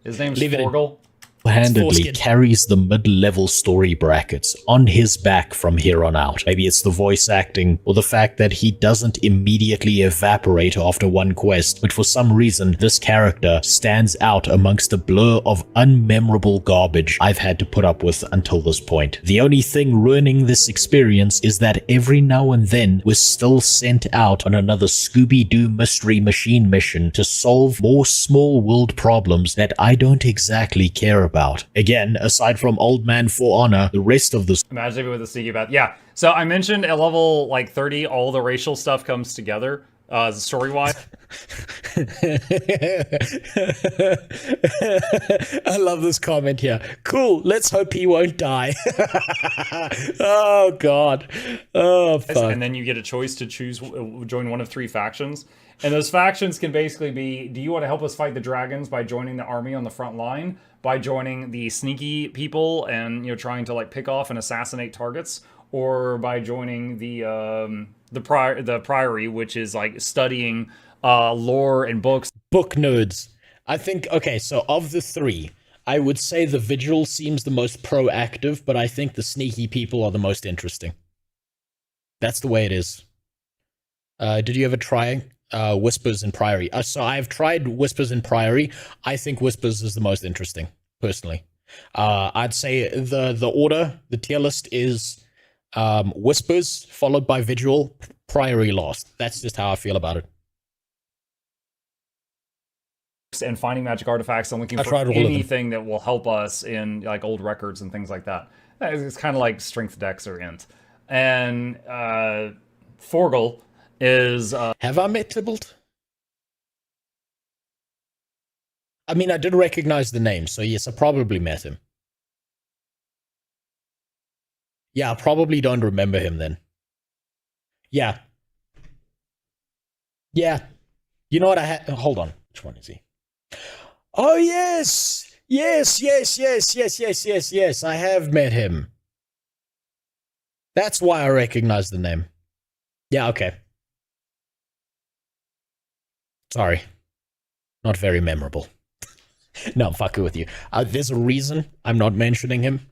His name's Forgle. Handedly carries the mid-level story brackets on his back from here on out. Maybe it's the voice acting or the fact that he doesn't immediately evaporate after one quest, but for some reason this character stands out amongst a blur of unmemorable garbage I've had to put up with until this point. The only thing ruining this experience is that every now and then we're still sent out on another Scooby-Doo Mystery Machine mission to solve more small world problems that I don't exactly care about. Again, aside from Old Man For Honor, the rest of this... Imagine if it was a sneaky bath. Yeah, so I mentioned at level like 30, all the racial stuff comes together, story-wise. I love this comment here. Cool, let's hope he won't die. Oh, God. Oh, fuck. And then you get a choice to join one of 3 factions. And those factions can basically be, do you want to help us fight the dragons by joining the army on the front line? By joining the sneaky people and, trying to like pick off and assassinate targets? Or by joining the priory, which is like studying lore and books. Book nerds. I think, okay, so of the 3, I would say the Vigil seems the most proactive, but I think the sneaky people are the most interesting. That's the way it is. Did you ever try Whispers in Priory? So I've tried Whispers in Priory. I think Whispers is the most interesting, personally. I'd say the order, the tier list is Whispers, followed by Vigil, Priory last. That's just how I feel about it. And finding magic artifacts and looking for anything that will help us in like old records and things like that. It's kind of like strength dex or int. And Forgel is... Have I met Tybalt? I mean, I did recognize the name, so yes, I probably met him. Yeah, I probably don't remember him then. Yeah. Yeah. You know what I had? Hold on. Which one is he? Oh, yes! Yes. I have met him. That's why I recognize the name. Yeah, okay. Sorry. Not very memorable. No, I'm fucking with you. There's a reason I'm not mentioning him.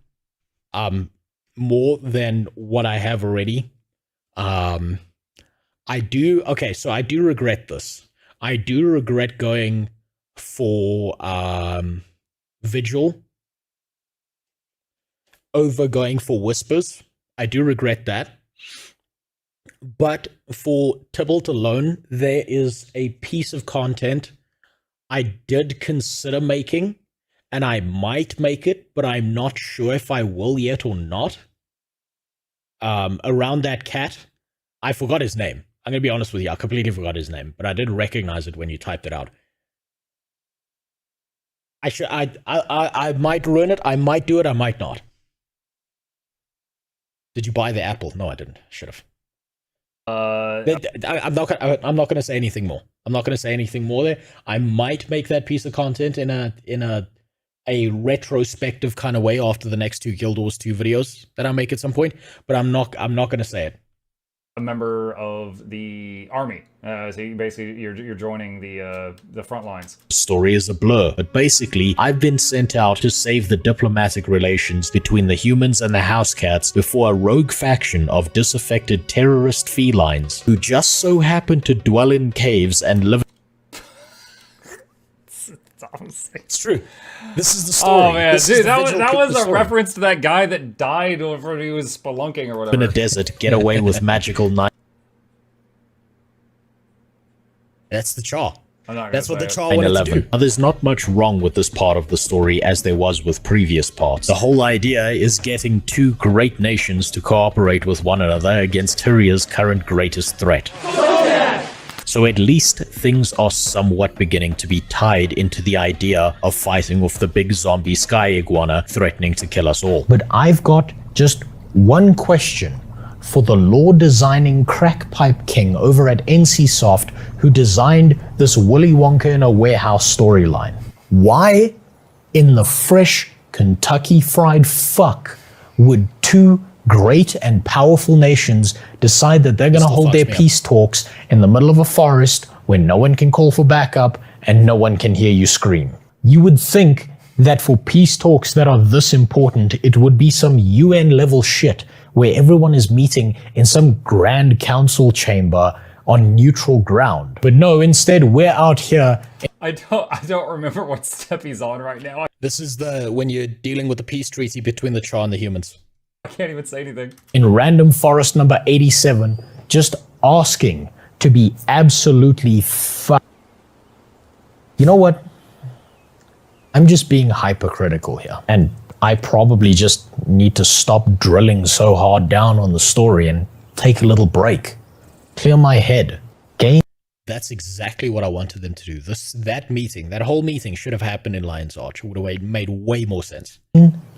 More than what I have already. I do regret this. I do regret going for Vigil over going for Whispers. I do regret that. But for Tybalt alone, there is a piece of content I did consider making, and I might make it, but I'm not sure if I will yet or not. Around that cat, I forgot his name. I'm gonna be honest with you, I completely forgot his name, but I did recognize it when you typed it out. I might ruin it. I might do it. I might not. Did you buy the apple? No, I didn't. Should have. I'm not going to say anything more. I'm not going to say anything more there. I might make that piece of content in a retrospective kind of way after the next 2 Guild Wars 2 videos that I make at some point, but I'm not going to say it. A member of the army. So you basically you're joining the front lines. Story is a blur, but basically I've been sent out to save the diplomatic relations between the humans and the house cats before a rogue faction of disaffected terrorist felines who just so happen to dwell in caves and live. It's true. This is the story. Oh man, dude, that was a reference to that guy that died when he was spelunking or whatever. In a desert, get away with magical night. That's the Char. That's what the Char wanted to do. Now, there's not much wrong with this part of the story as there was with previous parts. The whole idea is getting 2 great nations to cooperate with one another against Tyria's current greatest threat. So at least things are somewhat beginning to be tied into the idea of fighting with the big zombie sky iguana threatening to kill us all. But I've got just one question for the lore-designing crackpipe king over at NCSoft who designed this Willy Wonka in a warehouse storyline. Why in the fresh Kentucky fried fuck would 2 great and powerful nations decide that they're going to hold their peace talks in the middle of a forest where no one can call for backup and no one can hear you scream? You would think that for peace talks that are this important, it would be some UN level shit where everyone is meeting in some grand council chamber on neutral ground. But no, instead we're out here. I don't remember what step he's on right now. This is when you're dealing with the peace treaty between the Char and the humans. I can't even say anything. In random forest number 87, just asking to be absolutely You know what? I'm just being hypercritical here. And I probably just need to stop drilling so hard down on the story and take a little break. Clear my head. Game. That's exactly what I wanted them to do. That whole meeting should have happened in Lion's Arch. It would have made way more sense.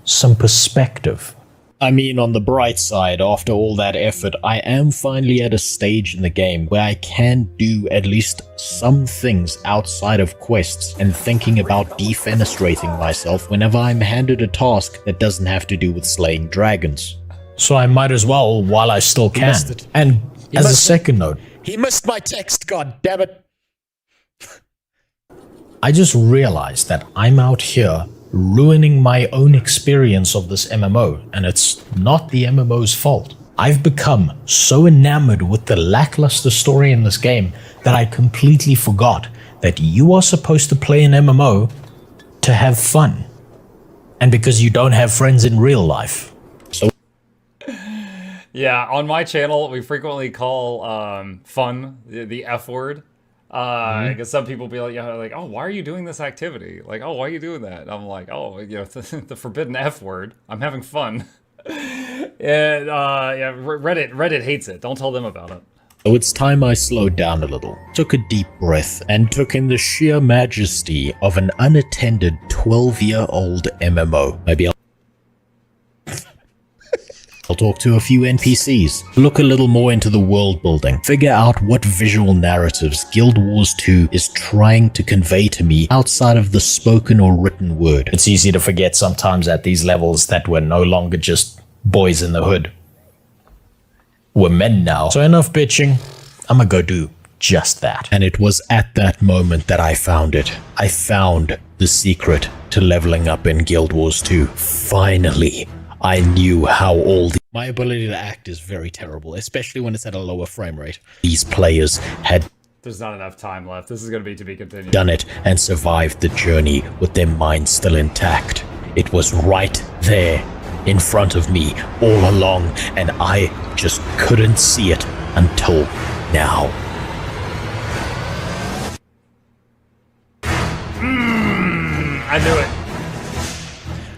Some perspective. I mean, on the bright side, after all that effort, I am finally at a stage in the game where I can do at least some things outside of quests and thinking about defenestrating myself whenever I'm handed a task that doesn't have to do with slaying dragons. So I might as well while I still can. And as a second note, he missed my text, god damn it. I just realized that I'm out here ruining my own experience of this MMO, and it's not the MMO's fault. I've become so enamored with the lackluster story in this game that I completely forgot that you are supposed to play an MMO to have fun. And because you don't have friends in real life. So Yeah, on my channel, we frequently call fun the F word. Because some people be like, oh, why are you doing this activity? Like, oh, why are you doing that? And I'm like, oh, the forbidden F word. I'm having fun. And yeah, Reddit hates it. Don't tell them about it. So it's time I slowed down a little, took a deep breath, and took in the sheer majesty of an unattended 12-year-old MMO. Maybe I'll talk to a few NPCs, look a little more into the world building, figure out what visual narratives Guild Wars 2 is trying to convey to me outside of the spoken or written word. It's easy to forget sometimes at these levels that we're no longer just boys in the hood. We're men now. So enough bitching, I'ma go do just that. And it was at that moment that I found it. I found the secret to leveling up in Guild Wars 2. Finally, I knew how all the... My ability to act is very terrible, especially when it's at a lower frame rate. These players had... There's not enough time left. This is going to be continued. Done it and survived the journey with their minds still intact. It was right there in front of me all along, and I just couldn't see it until now. I knew it.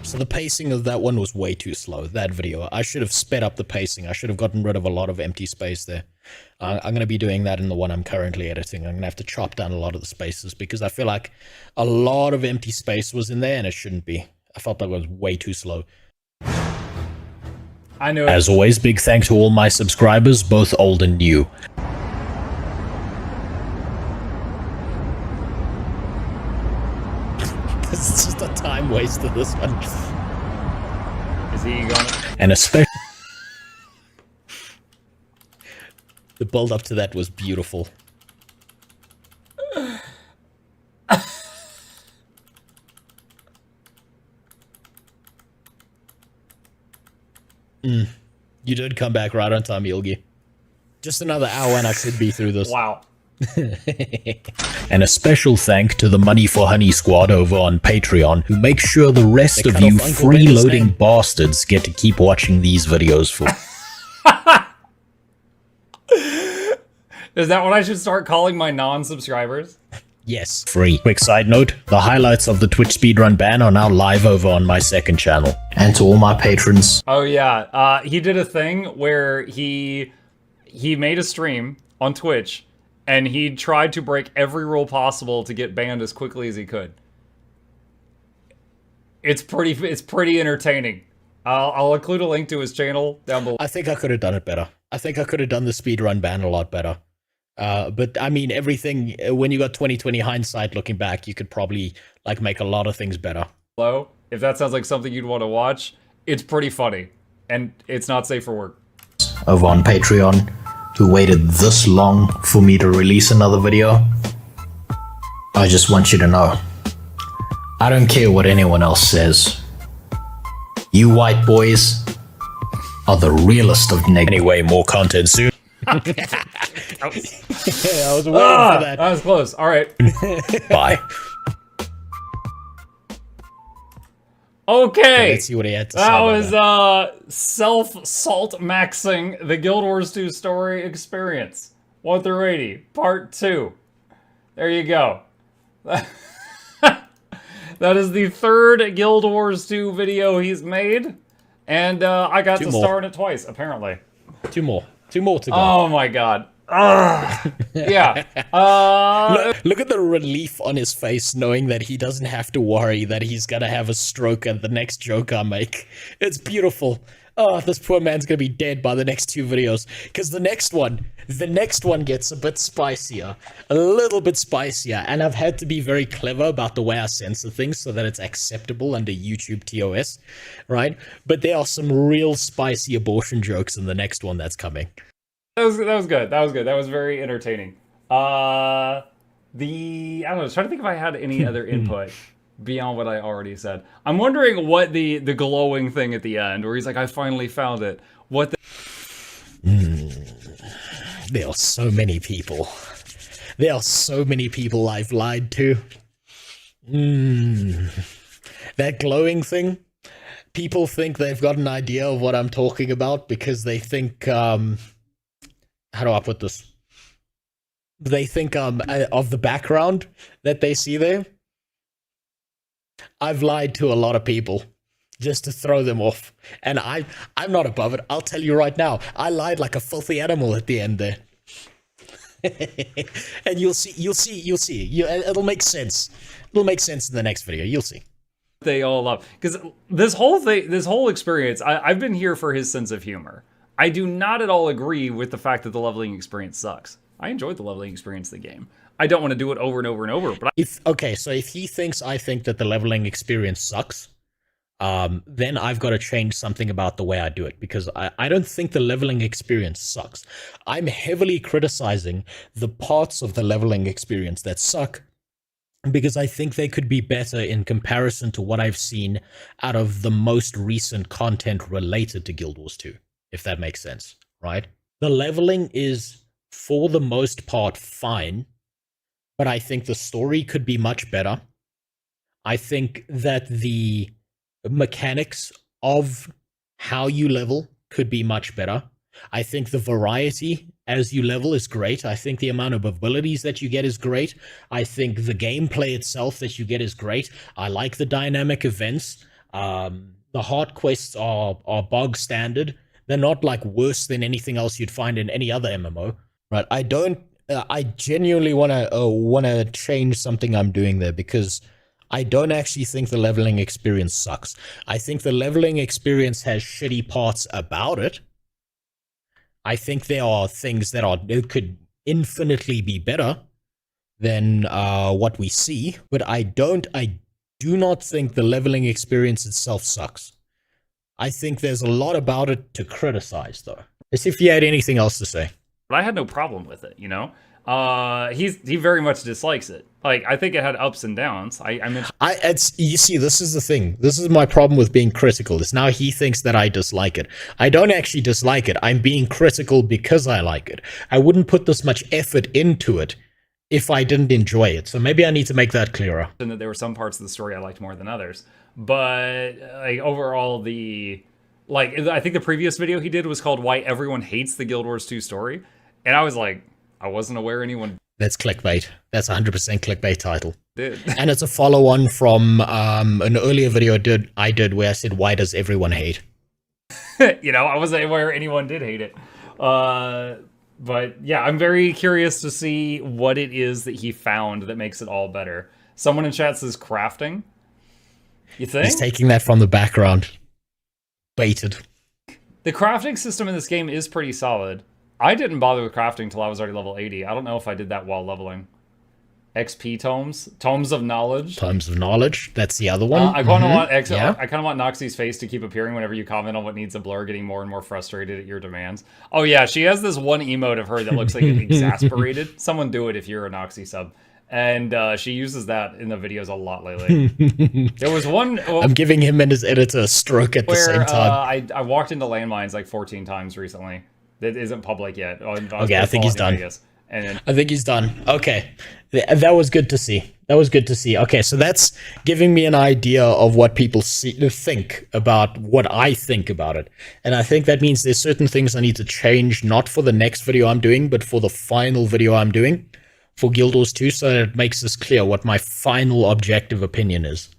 So the pacing of that one was way too slow, that video. I should have sped up the pacing. I should have gotten rid of a lot of empty space there. I'm going to be doing that in the one I'm currently editing. I'm going to have to chop down a lot of the spaces because I feel like a lot of empty space was in there and it shouldn't be. I felt that was way too slow. I knew it. As always, big thanks to all my subscribers, both old and new. This is just a time waster, this one. Is he gonna... And especially... the build up to that was beautiful. You did come back right on time, Yilgi. Just another hour and I should be through this. Wow. And a special thank to the Money for Honey squad over on Patreon, who make sure the rest of you freeloading bastards get to keep watching these videos for. Is that what I should start calling my non-subscribers? Yes, free. Quick side note, the highlights of the Twitch speedrun ban are now live over on my second channel. And to all my patrons. Oh yeah, he did a thing where he made a stream on Twitch and he tried to break every rule possible to get banned as quickly as he could. It's pretty entertaining. I'll include a link to his channel down below. I think I could have done it better. I think I could have done the speedrun ban a lot better. But I mean, everything, when you got 20/20 hindsight looking back, you could probably like make a lot of things better. If that sounds like something you'd want to watch, it's pretty funny. And it's not safe for work. Over on Patreon, who waited this long for me to release another video. I just want you to know, I don't care what anyone else says. You white boys are the realest of neg. Anyway, more content soon. I was waiting for that. That was close. All right. Bye. Okay. Let's see what he had to say. That was self-salt maxing the Guild Wars 2 story experience. 1 through 80, part 2. There you go. That is the third Guild Wars 2 video he's made. And I got to star in it twice, apparently. Two more to go. Oh my god. Yeah. Look at the relief on his face knowing that he doesn't have to worry that he's gonna have a stroke at the next joke I make. It's beautiful. Oh, this poor man's gonna be dead by the next 2 videos. Because the next one gets a bit spicier. A little bit spicier. And I've had to be very clever about the way I censor things so that it's acceptable under YouTube TOS. Right? But there are some real spicy abortion jokes in the next one that's coming. That was good. That was good. That was very entertaining. I don't know, I was trying to think if I had any other input beyond what I already said. I'm wondering what the glowing thing at the end, where he's like, I finally found it. What the... There are so many people. There are so many people I've lied to. That glowing thing, people think they've got an idea of what I'm talking about because they think, how do I put this? They think of the background that they see there. I've lied to a lot of people just to throw them off. And I'm not above it. I'll tell you right now. I lied like a filthy animal at the end there. And you'll see. It'll make sense. It'll make sense in the next video. You'll see. They all love, because this whole experience, I've been here for his sense of humor. I do not at all agree with the fact that the leveling experience sucks. I enjoyed the leveling experience of the game. I don't want to do it over and over and over, but so if he thinks I think that the leveling experience sucks, then I've got to change something about the way I do it, because I don't think the leveling experience sucks. I'm heavily criticizing the parts of the leveling experience that suck, because I think they could be better in comparison to what I've seen out of the most recent content related to Guild Wars 2, if that makes sense, right? The leveling is, for the most part, fine, but I think the story could be much better. I think that the mechanics of how you level could be much better. I think the variety as you level is great. I think the amount of abilities that you get is great. I think the gameplay itself that you get is great. I like the dynamic events. The hard quests are bog standard. They're not like worse than anything else you'd find in any other MMO. Right? I genuinely wanna change something I'm doing there, because I don't actually think the leveling experience sucks. I think the leveling experience has shitty parts about it. I think there are things that could infinitely be better than what we see, but I do not think the leveling experience itself sucks. I think there's a lot about it to criticize, though. As if you had anything else to say. But I had no problem with it, you know? He very much dislikes it. Like, I think it had ups and downs. I mentioned... You see, this is the thing. This is my problem with being critical. Is now he thinks that I dislike it. I don't actually dislike it. I'm being critical because I like it. I wouldn't put this much effort into it if I didn't enjoy it. So maybe I need to make that clearer. And that there were some parts of the story I liked more than others. But, like, overall, I think the previous video he did was called Why Everyone Hates the Guild Wars 2 Story. And I was like, I wasn't aware anyone... That's clickbait. That's 100% clickbait title. Did. And it's a follow-on from an earlier video I did where I said, why does everyone hate? You know, I wasn't aware anyone did hate it. But yeah, I'm very curious to see what it is that he found that makes it all better. Someone in chat says crafting. You think? He's taking that from the background. Baited. The crafting system in this game is pretty solid. I didn't bother with crafting until I was already level 80. I don't know if I did that while leveling. XP tomes? Tomes of knowledge? Tomes of knowledge. That's the other one. I kind of want Noxie's face to keep appearing whenever you comment on what needs a blur, getting more and more frustrated at your demands. Oh yeah, she has this one emote of her that looks like it's exasperated. Someone do it if you're a Noxie sub. And she uses that in the videos a lot lately. There was one... I'm giving him and his editor a stroke at the same time. I walked into landmines like 14 times recently. That isn't public yet. Okay, I think he's done. And I think he's done. Okay. That was good to see. That was good to see. Okay, so that's giving me an idea of what people think about what I think about it. And I think that means there's certain things I need to change, not for the next video I'm doing, but for the final video I'm doing for Guild Wars 2, so that it makes this clear what my final objective opinion is.